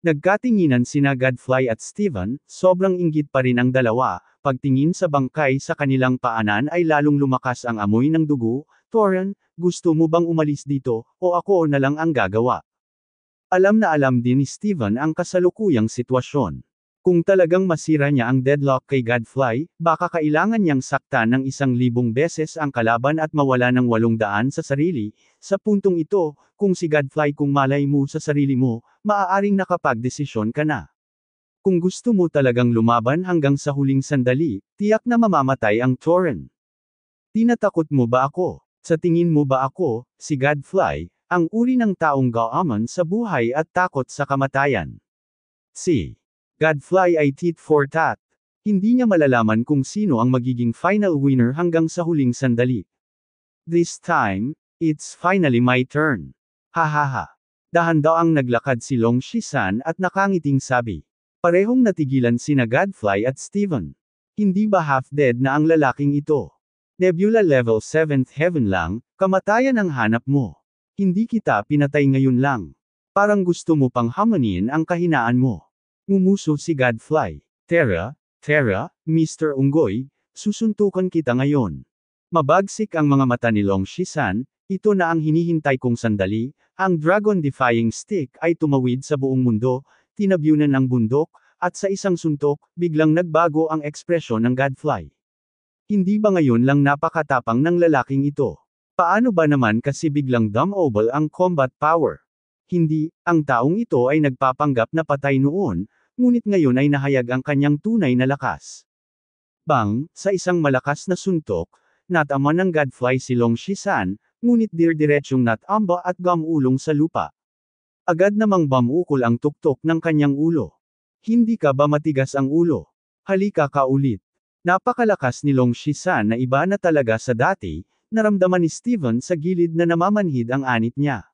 Nagkatinginan sina Godfly at Steven, sobrang inggit pa rin ang dalawa, pagtingin sa bangkay sa kanilang paanan ay lalong lumakas ang amoy ng dugo. Tauren, gusto mo bang umalis dito, o ako na lang ang gagawa? Alam na alam din ni Steven ang kasalukuyang sitwasyon. Kung talagang masira niya ang deadlock kay Godfly, baka kailangan niyang saktan ng 1,000 beses ang kalaban at mawala ng 800 sa sarili. Sa puntong ito, kung si Godfly kung malay mo sa sarili mo, maaaring nakapagdesisyon ka na. Kung gusto mo talagang lumaban hanggang sa huling sandali, tiyak na mamamatay ang Tauren. Tinatakot mo ba ako? Sa tingin mo ba ako, si Godfly, ang uri ng taong gaaman sa buhay at takot sa kamatayan? Si Godfly ay tit for tat. Hindi niya malalaman kung sino ang magiging final winner hanggang sa huling sandali. This time, it's finally my turn. Hahaha. Dahan-daang naglakad si Long Shisan at nakangiting sabi. Parehong natigilan sina Godfly at Steven. Hindi ba half-dead na ang lalaking ito? Nebula level 7th heaven lang, kamatayan ang hanap mo. Hindi kita pinatay ngayon lang. Parang gusto mo pang hamanin ang kahinaan mo. Ngumuso si Godfly. Terra, Mr. Unggoy, susuntukan kita ngayon. Mabagsik ang mga mata ni Long Shisan, ito na ang hinihintay kong sandali, ang dragon-defying stick ay tumawid sa buong mundo, tinabyunan ang bundok, at sa isang suntok, biglang nagbago ang ekspresyon ng Godfly. Hindi ba ngayon lang napakatapang ng lalaking ito? Paano ba naman kasi biglang dumb-oble ang combat power? Hindi, ang taong ito ay nagpapanggap na patay noon, ngunit ngayon ay nahayag ang kanyang tunay na lakas. Bang, sa isang malakas na suntok, natama ng Godfly si Long Shisan, ngunit dirdiretsong natamba at gamulong sa lupa. Agad namang bamukol ang tuktok ng kanyang ulo. Hindi ka ba matigas ang ulo? Halika ka ulit. Napakalakas ni Long Shisan na iba na talaga sa dati, naramdaman ni Steven sa gilid na namamanhid ang anit niya.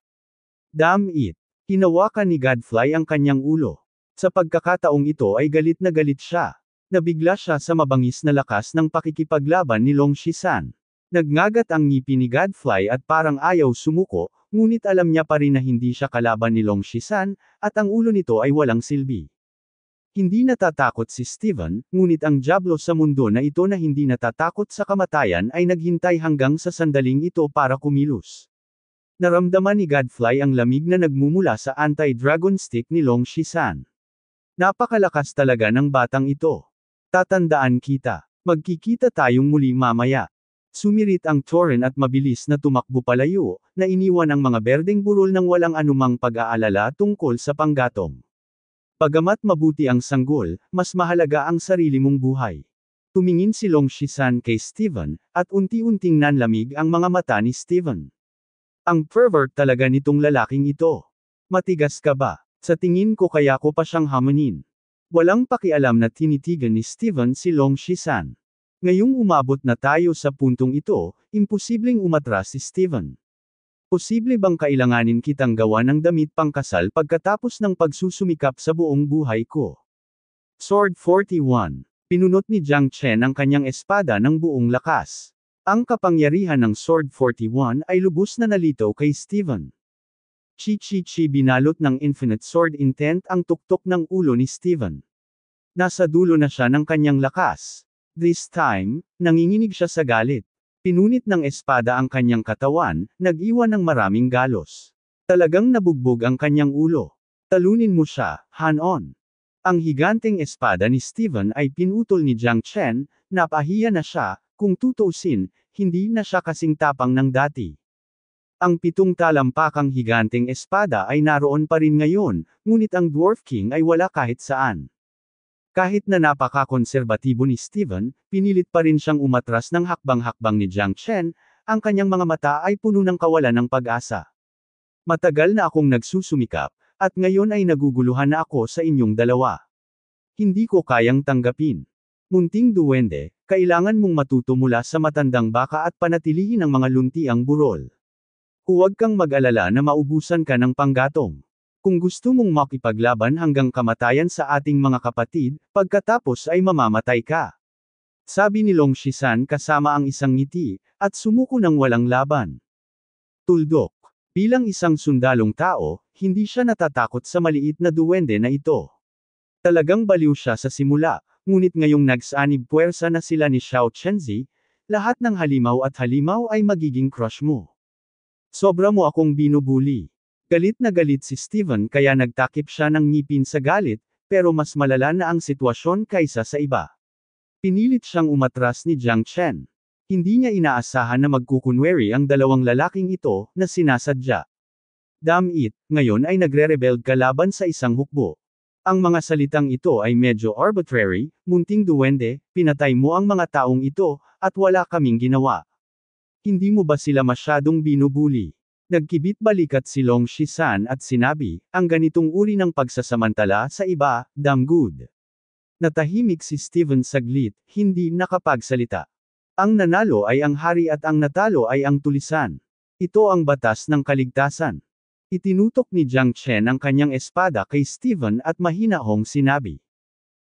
Damn it! Hinawakan ni Godfly ang kanyang ulo. Sa pagkakataong ito ay galit na galit siya. Nabigla siya sa mabangis na lakas ng pakikipaglaban ni Long Shisan. Nagngagat ang ngipin ni Godfly at parang ayaw sumuko, ngunit alam niya pa rin na hindi siya kalaban ni Long Shisan, at ang ulo nito ay walang silbi. Hindi natatakot si Steven, ngunit ang diablo sa mundo na ito na hindi natatakot sa kamatayan ay naghintay hanggang sa sandaling ito para kumilos. Naramdaman ni Godfly ang lamig na nagmumula sa anti-dragon stick ni Long Shisan. Napakalakas talaga ng batang ito. Tatandaan kita. Magkikita tayong muli mamaya. Sumirit ang Torren at mabilis na tumakbo palayo, na iniwan ang mga berdeng burol ng walang anumang pag-aalala tungkol sa panggatong. Bagamat mabuti ang sanggol, mas mahalaga ang sarili mong buhay. Tumingin si Long Shisan kay Steven, at unti-unting nanlamig ang mga mata ni Steven. Ang pervert talaga nitong lalaking ito. Matigas ka ba? Sa tingin ko kaya ko pa siyang hamanin. Walang pakialam na tinitigan ni Steven si Long Shisan. Ngayong umabot na tayo sa puntong ito, imposibleng umatras si Steven. Posible bang kailanganin kitang gawa ng damit pangkasal pagkatapos ng pagsusumikap sa buong buhay ko? Sword 41. Pinunot ni Jiang Chen ang kanyang espada ng buong lakas. Ang kapangyarihan ng Sword 41 ay lubos na nalitaw kay Steven. Chi binalot ng Infinite Sword Intent ang tuktok ng ulo ni Steven. Nasa dulo na siya ng kanyang lakas. This time, nanginginig siya sa galit. Pinunit ng espada ang kanyang katawan, nag-iwan ng maraming galos. Talagang nabugbog ang kanyang ulo. Talunin mo siya, Han-on. Ang higanteng espada ni Steven ay pinutol ni Jiang Chen, napahiya na siya, kung tutuusin, hindi na siya kasing tapang ng dati. Ang 7 talampakang higanteng espada ay naroon pa rin ngayon, ngunit ang Dwarf King ay wala kahit saan. Kahit na napaka-konserbatibo ni Steven, pinilit pa rin siyang umatras ng hakbang-hakbang ni Jiang Chen, ang kanyang mga mata ay puno ng kawalan ng pag-asa. Matagal na akong nagsusumikap, at ngayon ay naguguluhan na ako sa inyong dalawa. Hindi ko kayang tanggapin. Munting duwende, kailangan mong matuto mula sa matandang baka at panatilihin ang mga luntiang burol. Huwag kang mag-alala na maubusan ka ng panggatong. Kung gusto mong makipaglaban hanggang kamatayan sa ating mga kapatid, pagkatapos ay mamamatay ka. Sabi ni Long Shisan kasama ang isang ngiti, at sumuko ng walang laban. Tuldok. Bilang isang sundalong tao, hindi siya natatakot sa maliit na duwende na ito. Talagang baliw siya sa simula, ngunit ngayong nagsanib puwersa na sila ni Xiao Chenzi, lahat ng halimaw at halimaw ay magiging crush mo. Sobra mo akong binubuli. Galit na galit si Steven kaya nagtakip siya ng ngipin sa galit, pero mas malala na ang sitwasyon kaysa sa iba. Pinilit siyang umatras ni Jiang Chen. Hindi niya inaasahan na magkukunwari ang dalawang lalaking ito, na sinasadya. Damn it, ngayon ay nagre-rebel ka laban sa isang hukbo. Ang mga salitang ito ay medyo arbitrary, munting duwende, pinatay mo ang mga taong ito, at wala kaming ginawa. Hindi mo ba sila masyadong binubuli? Nagkibit balikat si Long Shisan at sinabi, ang ganitong uri ng pagsasamantala sa iba, damn good. Natahimik si Steven saglit, hindi nakapagsalita. Ang nanalo ay ang hari at ang natalo ay ang tulisan. Ito ang batas ng kaligtasan. Itinutok ni Jiang Chen ang kanyang espada kay Steven at mahinahong sinabi.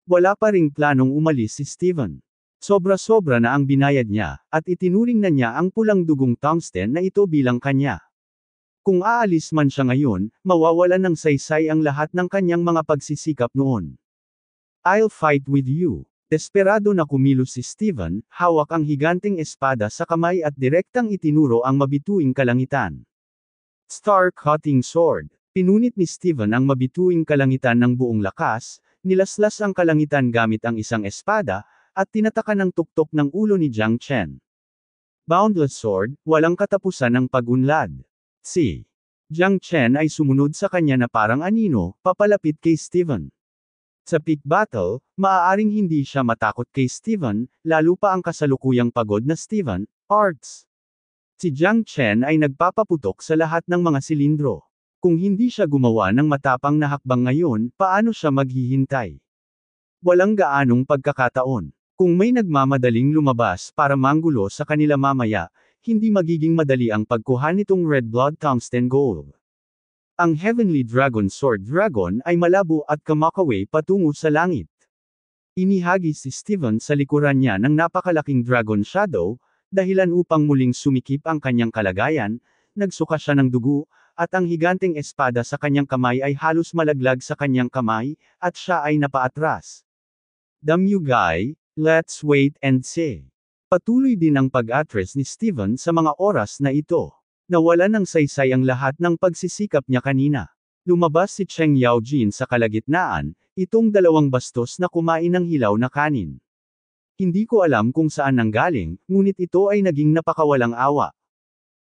Wala pa ring planong umalis si Steven. Sobra-sobra na ang binayad niya, at itinuring na niya ang pulang dugong tungsten na ito bilang kanya. Kung aalis man siya ngayon, mawawalan ng saysay ang lahat ng kanyang mga pagsisikap noon. I'll fight with you. Desperado na kumilos si Steven, hawak ang higanteng espada sa kamay at direktang itinuro ang mabituing kalangitan. Star-cutting sword. Pinunit ni Steven ang mabituing kalangitan ng buong lakas, nilaslas ang kalangitan gamit ang isang espada, at tinatakan ng tuktok ng ulo ni Jiang Chen. Boundless sword, walang katapusan ng pag-unlad. Si Jiang Chen ay sumunod sa kanya na parang anino, papalapit kay Steven. Sa peak battle, maaaring hindi siya matakot kay Steven, lalo pa ang kasalukuyang pagod na Steven, Arts. Si Jiang Chen ay nagpapaputok sa lahat ng mga silindro. Kung hindi siya gumawa ng matapang na hakbang ngayon, paano siya maghihintay? Walang gaanong pagkakataon. Kung may nagmamadaling lumabas para manggulo sa kanila mamaya, hindi magiging madali ang pagkuha nitong Red Blood Tungsten Gold. Ang Heavenly Dragon Sword Dragon ay malabo at kumakaway patungo sa langit. Inihagi si Steven sa likuran niya ng napakalaking Dragon Shadow, dahilan upang muling sumikip ang kanyang kalagayan, nagsuka siya ng dugo, at ang higanteng espada sa kanyang kamay ay halos malaglag sa kanyang kamay, at siya ay napaatras. Damyugay, let's wait and see. Patuloy din ang pag-atres ni Steven sa mga oras na ito. Nawalan ng saysay ang lahat ng pagsisikap niya kanina. Lumabas si Cheng Yaojin sa kalagitnaan, itong dalawang bastos na kumain ng hilaw na kanin. Hindi ko alam kung saan nanggaling, ngunit ito ay naging napakawalang awa.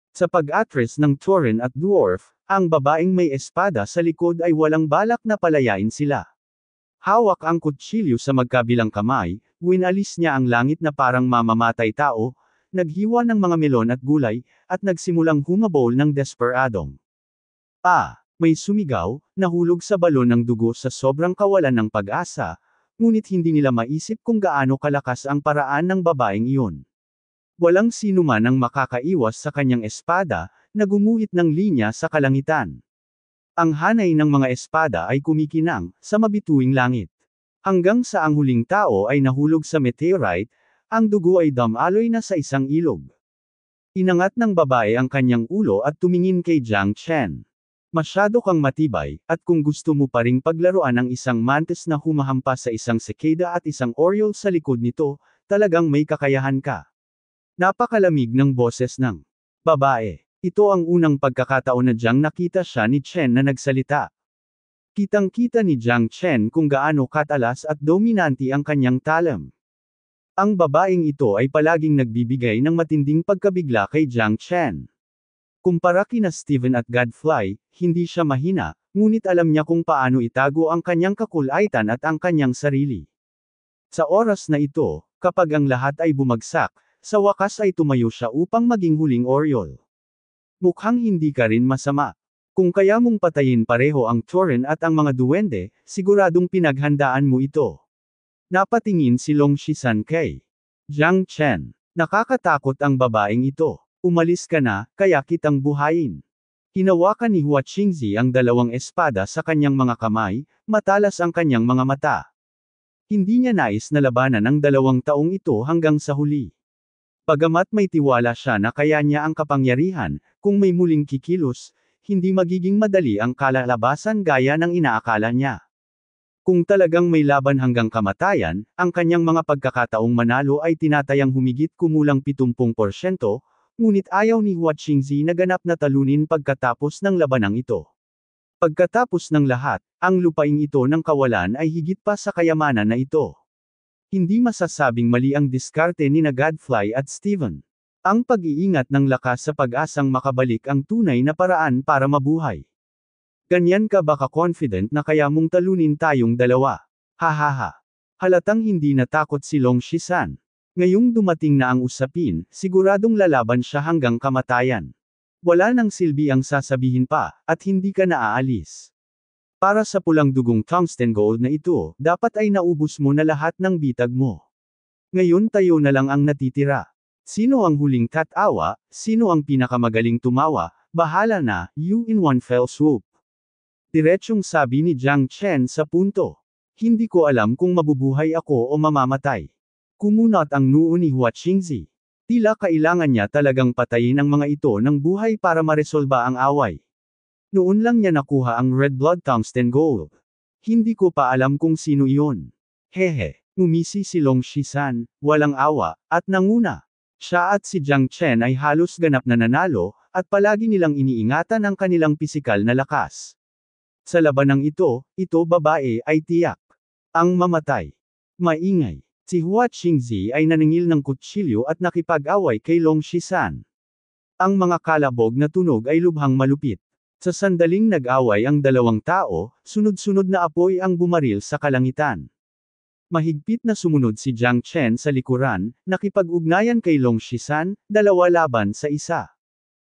Sa pag-atres ng Tauren at Dwarf, ang babaeng may espada sa likod ay walang balak na palayain sila. Hawak ang kutsilyo sa magkabilang kamay, winalis niya ang langit na parang mamamatay tao, naghiwa ng mga melon at gulay, at nagsimulang humabol ng desperadong. May sumigaw, nahulog sa balon ng dugo sa sobrang kawalan ng pag-asa, ngunit hindi nila maisip kung gaano kalakas ang paraan ng babaeng iyon. Walang sino man ang makakaiwas sa kanyang espada, na gumuhit ng linya sa kalangitan. Ang hanay ng mga espada ay kumikinang, sa mabituing langit. Hanggang sa ang huling tao ay nahulog sa meteorite, ang dugo ay damaloy na sa isang ilog. Inangat ng babae ang kanyang ulo at tumingin kay Jiang Chen. Masyado kang matibay, at kung gusto mo pa ring paglaruan ang isang mantis na humahampas sa isang cicada at isang oriole sa likod nito, talagang may kakayahan ka. Napakalamig ng boses ng babae. Ito ang unang pagkakataon na Jiang nakita siya ni Chen na nagsalita. Kitang-kita ni Jiang Chen kung gaano katalas at dominante ang kanyang talam. Ang babaeng ito ay palaging nagbibigay ng matinding pagkabigla kay Jiang Chen. Kumpara kina Steven at Godfly, hindi siya mahina, ngunit alam niya kung paano itago ang kanyang kakulaitan at ang kanyang sarili. Sa oras na ito, kapag ang lahat ay bumagsak, sa wakas ay tumayo siya upang maging huling Oriole. Mukhang hindi ka rin masama. Kung kaya mong patayin pareho ang Tauren at ang mga duwende, siguradong pinaghandaan mo ito. Napatingin si Long Shisan kay Jiang Chen. Nakakatakot ang babaeng ito. Umalis ka na, kaya kitang buhayin. Hinawakan ni Hua Qingzi ang dalawang espada sa kanyang mga kamay, matalas ang kanyang mga mata. Hindi niya nais na labanan ang 2 taong ito hanggang sa huli. Bagamat may tiwala siya na kaya niya ang kapangyarihan, kung may muling kikilos, hindi magiging madali ang kalalabasan gaya ng inaakala niya. Kung talagang may laban hanggang kamatayan, ang kanyang mga pagkakataong manalo ay tinatayang humigit kumulang 70%, ngunit ayaw ni Hua Qingzi na ganap na talunin pagkatapos ng labanang ito. Pagkatapos ng lahat, ang lupaing ito ng kawalan ay higit pa sa kayamanan na ito. Hindi masasabing mali ang diskarte ni Godfly at Steven. Ang pag-iingat ng lakas sa pag-asang makabalik ang tunay na paraan para mabuhay. Ganyan ka ba ka-confident na kaya mong talunin tayong dalawa? Hahaha. Halatang hindi natakot si Long Shisan. Ngayong dumating na ang usapin, siguradong lalaban siya hanggang kamatayan. Wala nang silbi ang sasabihin pa, at hindi ka naaalis. Para sa pulang dugong tungsten gold na ito, dapat ay naubos mo na lahat ng bitag mo. Ngayon tayo na lang ang natitira. Sino ang huling tatawa, sino ang pinakamagaling tumawa, bahala na, you in one fell swoop. Diretsyong sabi ni Jiang Chen sa punto. Hindi ko alam kung mabubuhay ako o mamamatay. Kumunat ang noo ni Hua Qingzi. Tila kailangan niya talagang patayin ang mga ito ng buhay para maresolba ang away. Noon lang niya nakuha ang Red Blood Tungsten Gold. Hindi ko pa alam kung sino iyon. Hehe, umisi si Long Shisan, walang awa, at nanguna. Siya at si Jiang Chen ay halos ganap na nanalo, at palagi nilang iniingatan ang kanilang pisikal na lakas. Sa labanang ito babae ay tiyak ang mamatay. Maingay. Si Hua Qingzi ay naningil ng kutsilyo at nakipag-away kay Long Shisan. Ang mga kalabog na tunog ay lubhang malupit. Sa sandaling nag-away ang dalawang tao, sunod-sunod na apoy ang bumaril sa kalangitan. Mahigpit na sumunod si Jiang Chen sa likuran, nakipag-ugnayan kay Long Shisan, dalawa laban sa isa.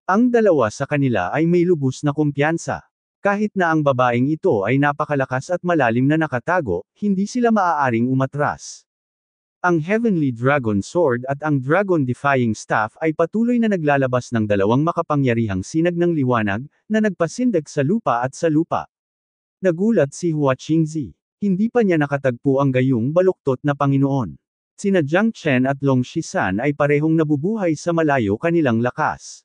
Ang dalawa sa kanila ay may lubos na kumpiyansa. Kahit na ang babaeng ito ay napakalakas at malalim na nakatago, hindi sila maaaring umatras. Ang Heavenly Dragon Sword at ang Dragon Defying Staff ay patuloy na naglalabas ng dalawang makapangyarihang sinag ng liwanag, na nagpasindak sa lupa at sa lupa. Nagulat si Hua Qingzi. Hindi pa niya nakatagpo ang gayong baluktot na Panginoon. Sina Jiang Chen at Long Shisan ay parehong nabubuhay sa malayo kanilang lakas.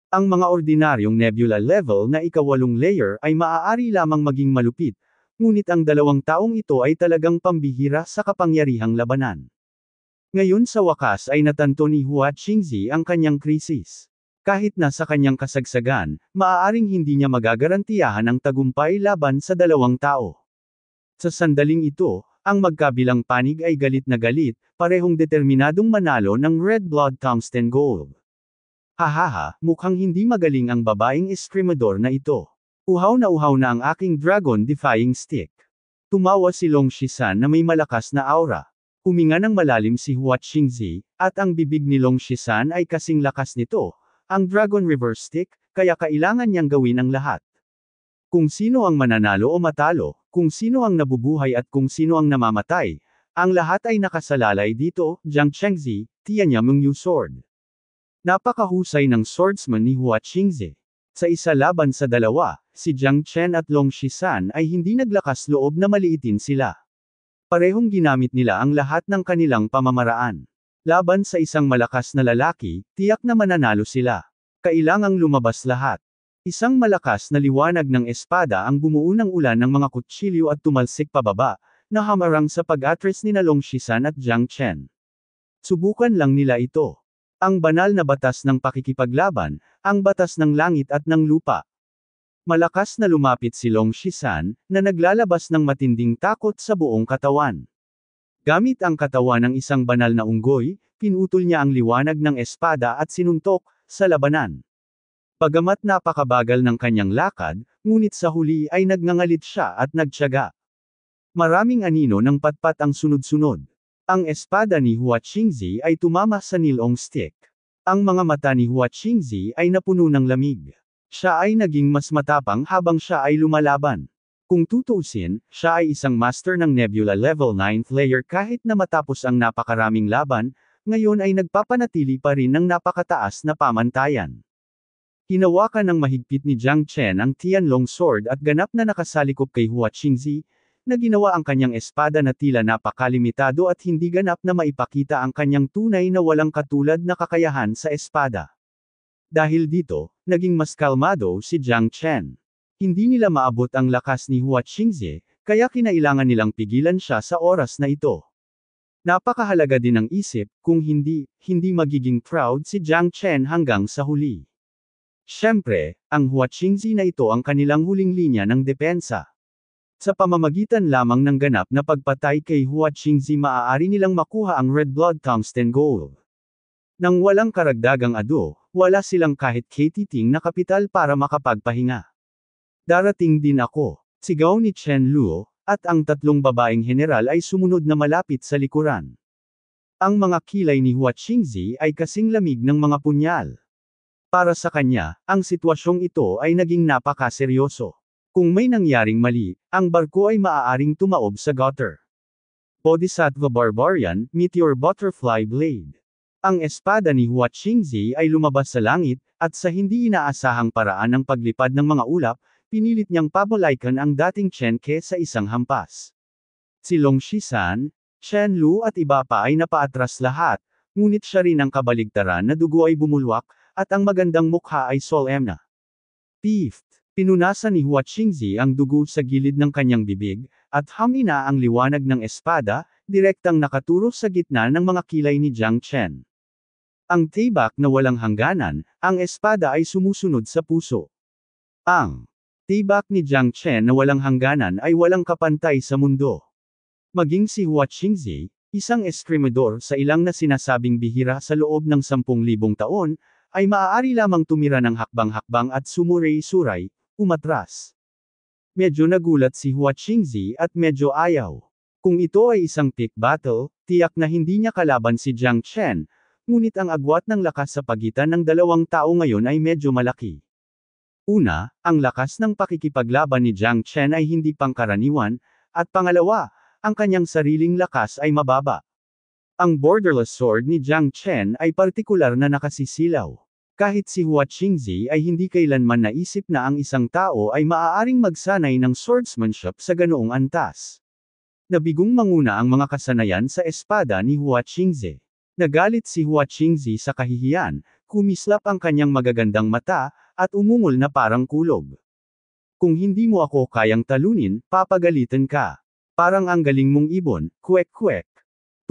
Ang mga ordinaryong nebula level na ika-8 layer ay maaari lamang maging malupit, ngunit ang dalawang taong ito ay talagang pambihira sa kapangyarihang labanan. Ngayon sa wakas ay natanto ni Hua Qingzi ang kanyang krisis. Kahit na sa kanyang kasagsagan, maaaring hindi niya magagarantiyahan ang tagumpay laban sa dalawang tao. Sa sandaling ito, ang magkabilang panig ay galit na galit, parehong determinadong manalo ng Red Blood Tungsten Gold. Hahaha, mukhang hindi magaling ang babaeng eskrimador na ito. Uhaw na ang aking Dragon Defying Stick. Tumawa si Long Shisan na may malakas na aura. Huminga ng malalim si Hua Qingzi, at ang bibig ni Long Shisan ay kasing lakas nito, ang Dragon Reverse Stick, kaya kailangan niyang gawin ang lahat. Kung sino ang mananalo o matalo, kung sino ang nabubuhay at kung sino ang namamatay, ang lahat ay nakasalalay dito, Jiang Chengzi, Tianya Mengyu Sword. Napakahusay ng swordsman ni Hua Qingzi. Sa isa laban sa dalawa, si Jiang Chen at Long Shisan ay hindi naglakas loob na maliitin sila. Parehong ginamit nila ang lahat ng kanilang pamamaraan. Laban sa isang malakas na lalaki, tiyak na mananalo sila. Kailangang lumabas lahat. Isang malakas na liwanag ng espada ang bumuo ng ulan ng mga kutsilyo at tumalsik pababa, na hamarang sa pag-atres ni Long Shisan at Jiang Chen. Subukan lang nila ito. Ang banal na batas ng pakikipaglaban, ang batas ng langit at ng lupa. Malakas na lumapit si Long Shisan, na naglalabas ng matinding takot sa buong katawan. Gamit ang katawan ng isang banal na unggoy, pinutol niya ang liwanag ng espada at sinuntok, sa labanan. Bagamat napakabagal ng kanyang lakad, ngunit sa huli ay nagngangalit siya at nagtiyaga. Maraming anino ng patpat ang sunod-sunod. Ang espada ni Hua Qingzi ay tumama sa nilong stick. Ang mga mata ni Hua Qingzi ay napuno ng lamig. Siya ay naging mas matapang habang siya ay lumalaban. Kung tutuusin, siya ay isang master ng Nebula Level 9th layer kahit na matapos ang napakaraming laban, ngayon ay nagpapanatili pa rin ng napakataas na pamantayan. Hinawakan ng mahigpit ni Jiang Chen ang Tianlong Sword at ganap na nakasalikop kay Hua Qingzi, na ginawa ang kanyang espada na tila napakalimitado at hindi ganap na maipakita ang kanyang tunay na walang katulad na kakayahan sa espada. Dahil dito, naging mas kalmado si Jiang Chen. Hindi nila maabot ang lakas ni Hua Qingzi, kaya kinailangan nilang pigilan siya sa oras na ito. Napakahalaga din ang isip, kung hindi magiging proud si Jiang Chen hanggang sa huli. Siyempre, ang Hua Qingzi na ito ang kanilang huling linya ng depensa. Sa pamamagitan lamang ng ganap na pagpatay kay Hua Qingzi maaari nilang makuha ang Red Blood Tungsten Gold. Nang walang karagdagang ado, wala silang kahit katiting na kapital para makapagpahinga. Darating din ako, sigaw ni Chen Luo, at ang tatlong babaeng general ay sumunod na malapit sa likuran. Ang mga kilay ni Hua Qingzi ay kasing lamig ng mga punyal. Para sa kanya, ang sitwasyong ito ay naging napakaseryoso. Kung may nangyaring mali, ang barko ay maaaring tumaob sa gutter. Bodhisattva Barbarian, Meteor Butterfly Blade. Ang espada ni Hua Qingzi ay lumabas sa langit, at sa hindi inaasahang paraan ng paglipad ng mga ulap, pinilit niyang pabalaykan ang dating Chen Ke sa isang hampas. Si Long Shisan, Chen Lu at iba pa ay napaatras lahat, ngunit siya rin ang kabaligtaran na dugo ay bumulwak, at ang magandang mukha ay solemna. Fifth. Pinunasan ni Hua Qingzi ang dugo sa gilid ng kanyang bibig, at hamina ang liwanag ng espada, direktang nakaturo sa gitna ng mga kilay ni Jiang Chen. Ang tibak na walang hangganan, ang espada ay sumusunod sa puso. Ang tibak ni Jiang Chen na walang hangganan ay walang kapantay sa mundo. Maging si Hua Qingzi, isang eskrimador sa ilang na sinasabing bihira sa loob ng 10,000 taon, ay maaari lamang tumira ng hakbang-hakbang at sumuray-suray, Umatras. Medyo nagulat si Hua Qingzi at medyo ayaw. Kung ito ay isang pick battle, tiyak na hindi niya kalaban si Jiang Chen, ngunit ang agwat ng lakas sa pagitan ng dalawang tao ngayon ay medyo malaki. Una, ang lakas ng pakikipaglaban ni Jiang Chen ay hindi pangkaraniwan, at pangalawa, ang kanyang sariling lakas ay mababa. Ang borderless sword ni Jiang Chen ay partikular na nakasisilaw. Kahit si Hua Qingzi ay hindi kailanman naisip na ang isang tao ay maaaring magsanay ng swordsmanship sa ganoong antas. Nabigong manguna ang mga kasanayan sa espada ni Hua Qingzi. Nagalit si Hua Qingzi sa kahihiyan, kumislap ang kanyang magagandang mata, at umungol na parang kulog. Kung hindi mo ako kayang talunin, papagalitan ka. Parang ang galing mong ibon, kwek-kwek.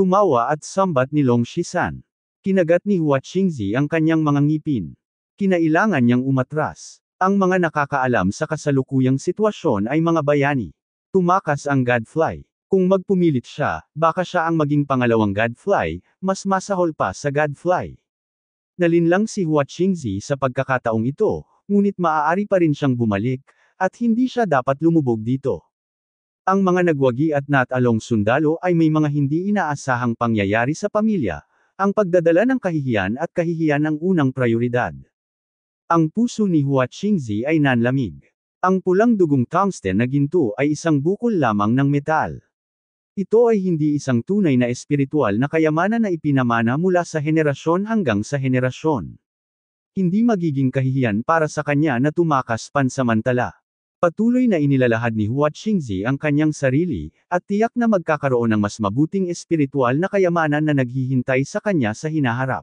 Tumawa at sambat ni Long Shisan. Kinagat ni Hua Qingzi ang kanyang mga ngipin. Kinailangan niyang umatras. Ang mga nakakaalam sa kasalukuyang sitwasyon ay mga bayani. Tumakas ang gadfly. Kung magpumilit siya, baka siya ang maging pangalawang gadfly, mas masahol pa sa gadfly. Nalinlang si Hua Qingzi sa pagkakataong ito, ngunit maaari pa rin siyang bumalik, at hindi siya dapat lumubog dito. Ang mga nagwagi at natalong sundalo ay may mga hindi inaasahang pangyayari sa pamilya, ang pagdadala ng kahihiyan at kahihiyan ang unang prioridad. Ang puso ni Hua Qingzi ay nanlamig. Ang pulang dugong tungsten na ginto ay isang bukol lamang ng metal. Ito ay hindi isang tunay na espiritual na kayamanan na ipinamana mula sa henerasyon hanggang sa henerasyon. Hindi magiging kahihiyan para sa kanya na tumakas pansamantala. Patuloy na inilalahad ni Hua Qingzi ang kanyang sarili, at tiyak na magkakaroon ng mas mabuting espiritual na kayamanan na naghihintay sa kanya sa hinaharap.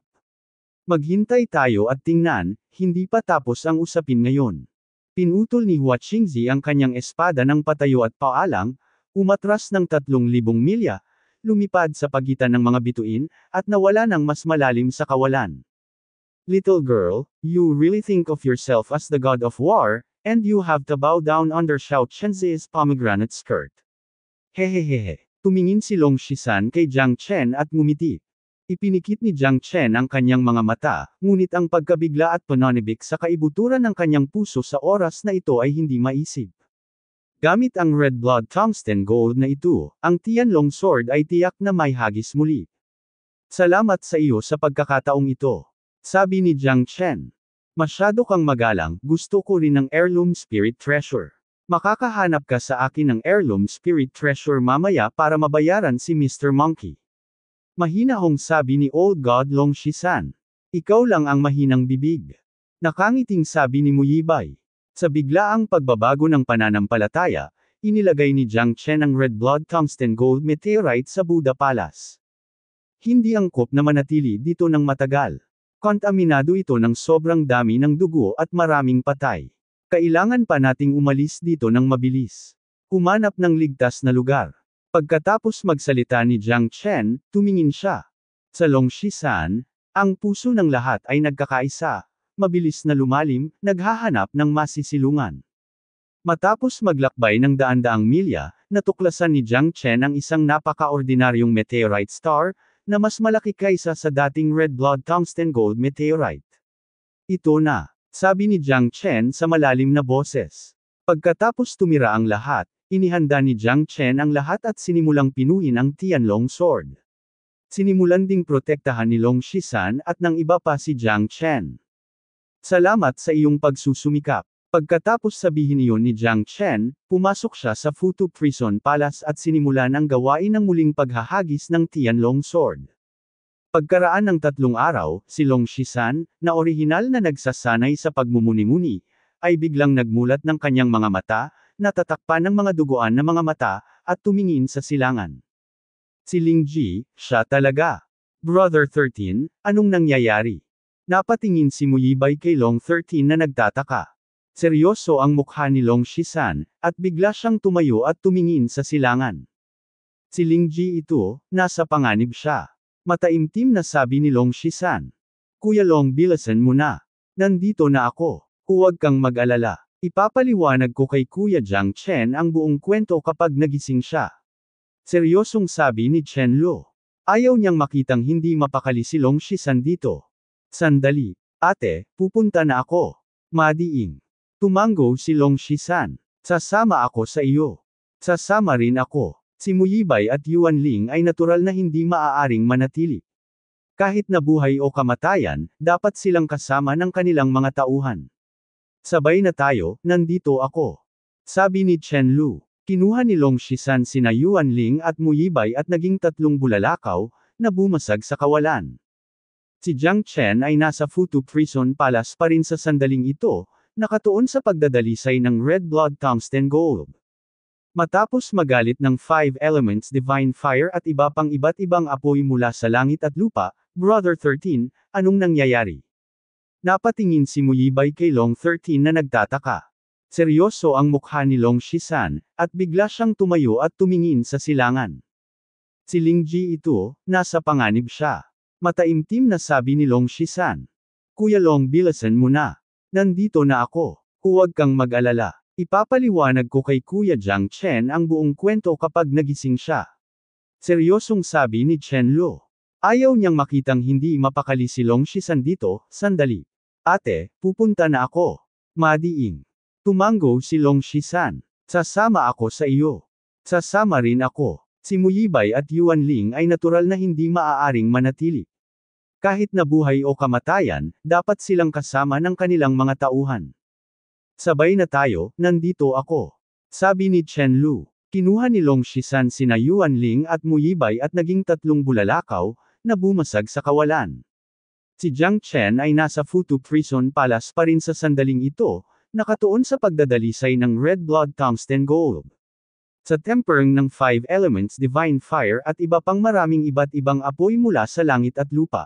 Maghintay tayo at tingnan, hindi pa tapos ang usapin ngayon. Pinutol ni Hua Qingzi ang kanyang espada ng patayo at paalang, umatras ng 3,000 milya, lumipad sa pagitan ng mga bituin, at nawala ng mas malalim sa kawalan. Little girl, you really think of yourself as the god of war, and you have to bow down under Xiao Chenzi's pomegranate skirt. Hehehehe. Tumingin si Long Shisan kay Jiang Chen at ngumiti. Ipinikit ni Jiang Chen ang kanyang mga mata, ngunit ang pagkabigla at pananibik sa kaibuturan ng kanyang puso sa oras na ito ay hindi maisip. Gamit ang red blood tungsten gold na ito, ang Tianlong sword ay tiyak na may hagis muli. Salamat sa iyo sa pagkakataong ito. Sabi ni Jiang Chen. Masyado kang magalang, gusto ko rin ng heirloom spirit treasure. Makakahanap ka sa akin ng heirloom spirit treasure mamaya para mabayaran si Mr. Monkey. Mahinahong sabi ni Old God Long Shisan. Ikaw lang ang mahinang bibig. Nakangiting sabi ni Muyibay. Sa biglaang pagbabago ng pananampalataya, inilagay ni Jiang Chen ang red blood tungsten gold meteorite sa Buddha Palace. Hindi angkop na manatili dito ng matagal. Kontaminado ito ng sobrang dami ng dugo at maraming patay. Kailangan pa nating umalis dito ng mabilis. Humanap ng ligtas na lugar. Pagkatapos magsalita ni Jiang Chen, tumingin siya. Sa Long Shisan, ang puso ng lahat ay nagkakaisa. Mabilis na lumalim, naghahanap ng masisilungan. Matapos maglakbay ng daan-daang milya, natuklasan ni Jiang Chen ang isang napaka-ordinaryong meteorite star, na mas malaki kaysa sa dating red blood tungsten gold meteorite. Ito na, sabi ni Jiang Chen sa malalim na boses. Pagkatapos tumira ang lahat, inihanda ni Jiang Chen ang lahat at sinimulang pinuhin ang Tianlong sword. Sinimulan ding protektahan ni Long Shisan at ng iba pa si Jiang Chen. Salamat sa iyong pagsusumikap. Pagkatapos sabihin iyon ni Jiang Chen, pumasok siya sa Futu Prison Palace at sinimulan ang gawain ng muling paghahagis ng Tianlong sword. Pagkaraan ng 3 araw, si Long Shisan, na orihinal na nagsasanay sa pagmumuni-muni, ay biglang nagmulat ng kanyang mga mata, natatakpan ng mga duguan na mga mata, at tumingin sa silangan. Si Ling Ji, siya talaga. Brother 13, anong nangyayari? Napatingin si Muyibay kay Long 13 na nagtataka. Seryoso ang mukha ni Long Shisan, at bigla siyang tumayo at tumingin sa silangan. Si Ling Ji ito, nasa panganib siya. Mataimtim na sabi ni Long Shisan. Kuya Long, bilasan mo na. Nandito na ako. Huwag kang mag-alala. Ipapaliwanag ko kay Kuya Jiang Chen ang buong kwento kapag nagising siya. Seryosong sabi ni Chen Luo. Ayaw niyang makitang hindi mapakali si Long Shisan dito. Sandali. Ate, pupunta na ako. Madiing. Tumango si Long Shisan. Sasama ako sa iyo. Sasama rin ako. Si Muyibay at Yuan Ling ay natural na hindi maaaring manatili. Kahit na buhay o kamatayan, dapat silang kasama ng kanilang mga tauhan. Sabay na tayo, nandito ako. Sabi ni Chen Lu. Kinuha ni Long Shisan sina Yuan Ling at Muyibay at naging 3 bulalakaw, na bumasag sa kawalan. Si Jiang Chen ay nasa Futu Prison Palace pa rin sa sandaling ito, nakatuon sa pagdadalisay ng Red Blood Tungsten Gold. Matapos magalit ng 5 Elements Divine Fire at iba pang iba't ibang apoy mula sa langit at lupa, Brother 13, anong nangyayari? Napatingin si Muyibay kay Long 13 na nagtataka. Seryoso ang mukha ni Long Shisan, at bigla siyang tumayo at tumingin sa silangan. Si Ling Ji ito, nasa panganib siya. Mataimtim na sabi ni Long Shisan. Kuya Long, bilasan mo na. Nandito na ako. Huwag kang mag-alala. Ipapaliwanag ko kay Kuya Jiang Chen ang buong kwento kapag nagising siya. Seryosong sabi ni Chen Lu. Ayaw niyang makitang hindi mapakali si Long Shisan dito, sandali. Ate, pupunta na ako. Madiing. Tumango si Long Shisan. Sasama ako sa iyo. Sasama rin ako. Si Muyibay at Yuan Ling ay natural na hindi maaaring manatili. Kahit na buhay o kamatayan, dapat silang kasama ng kanilang mga tauhan. Sabay na tayo, nandito ako. Sabi ni Chen Lu. Kinuha ni Long Shisan sina Yuan Ling at Muyibay at naging 3 bulalakaw, na bumasag sa kawalan. Si Jiang Chen ay nasa Futu Prison Palace pa rin sa sandaling ito, nakatuon sa pagdadalisay ng Red Blood Tungsten Gold. Sa tempering ng 5 Elements Divine Fire at iba pang maraming iba't ibang apoy mula sa langit at lupa.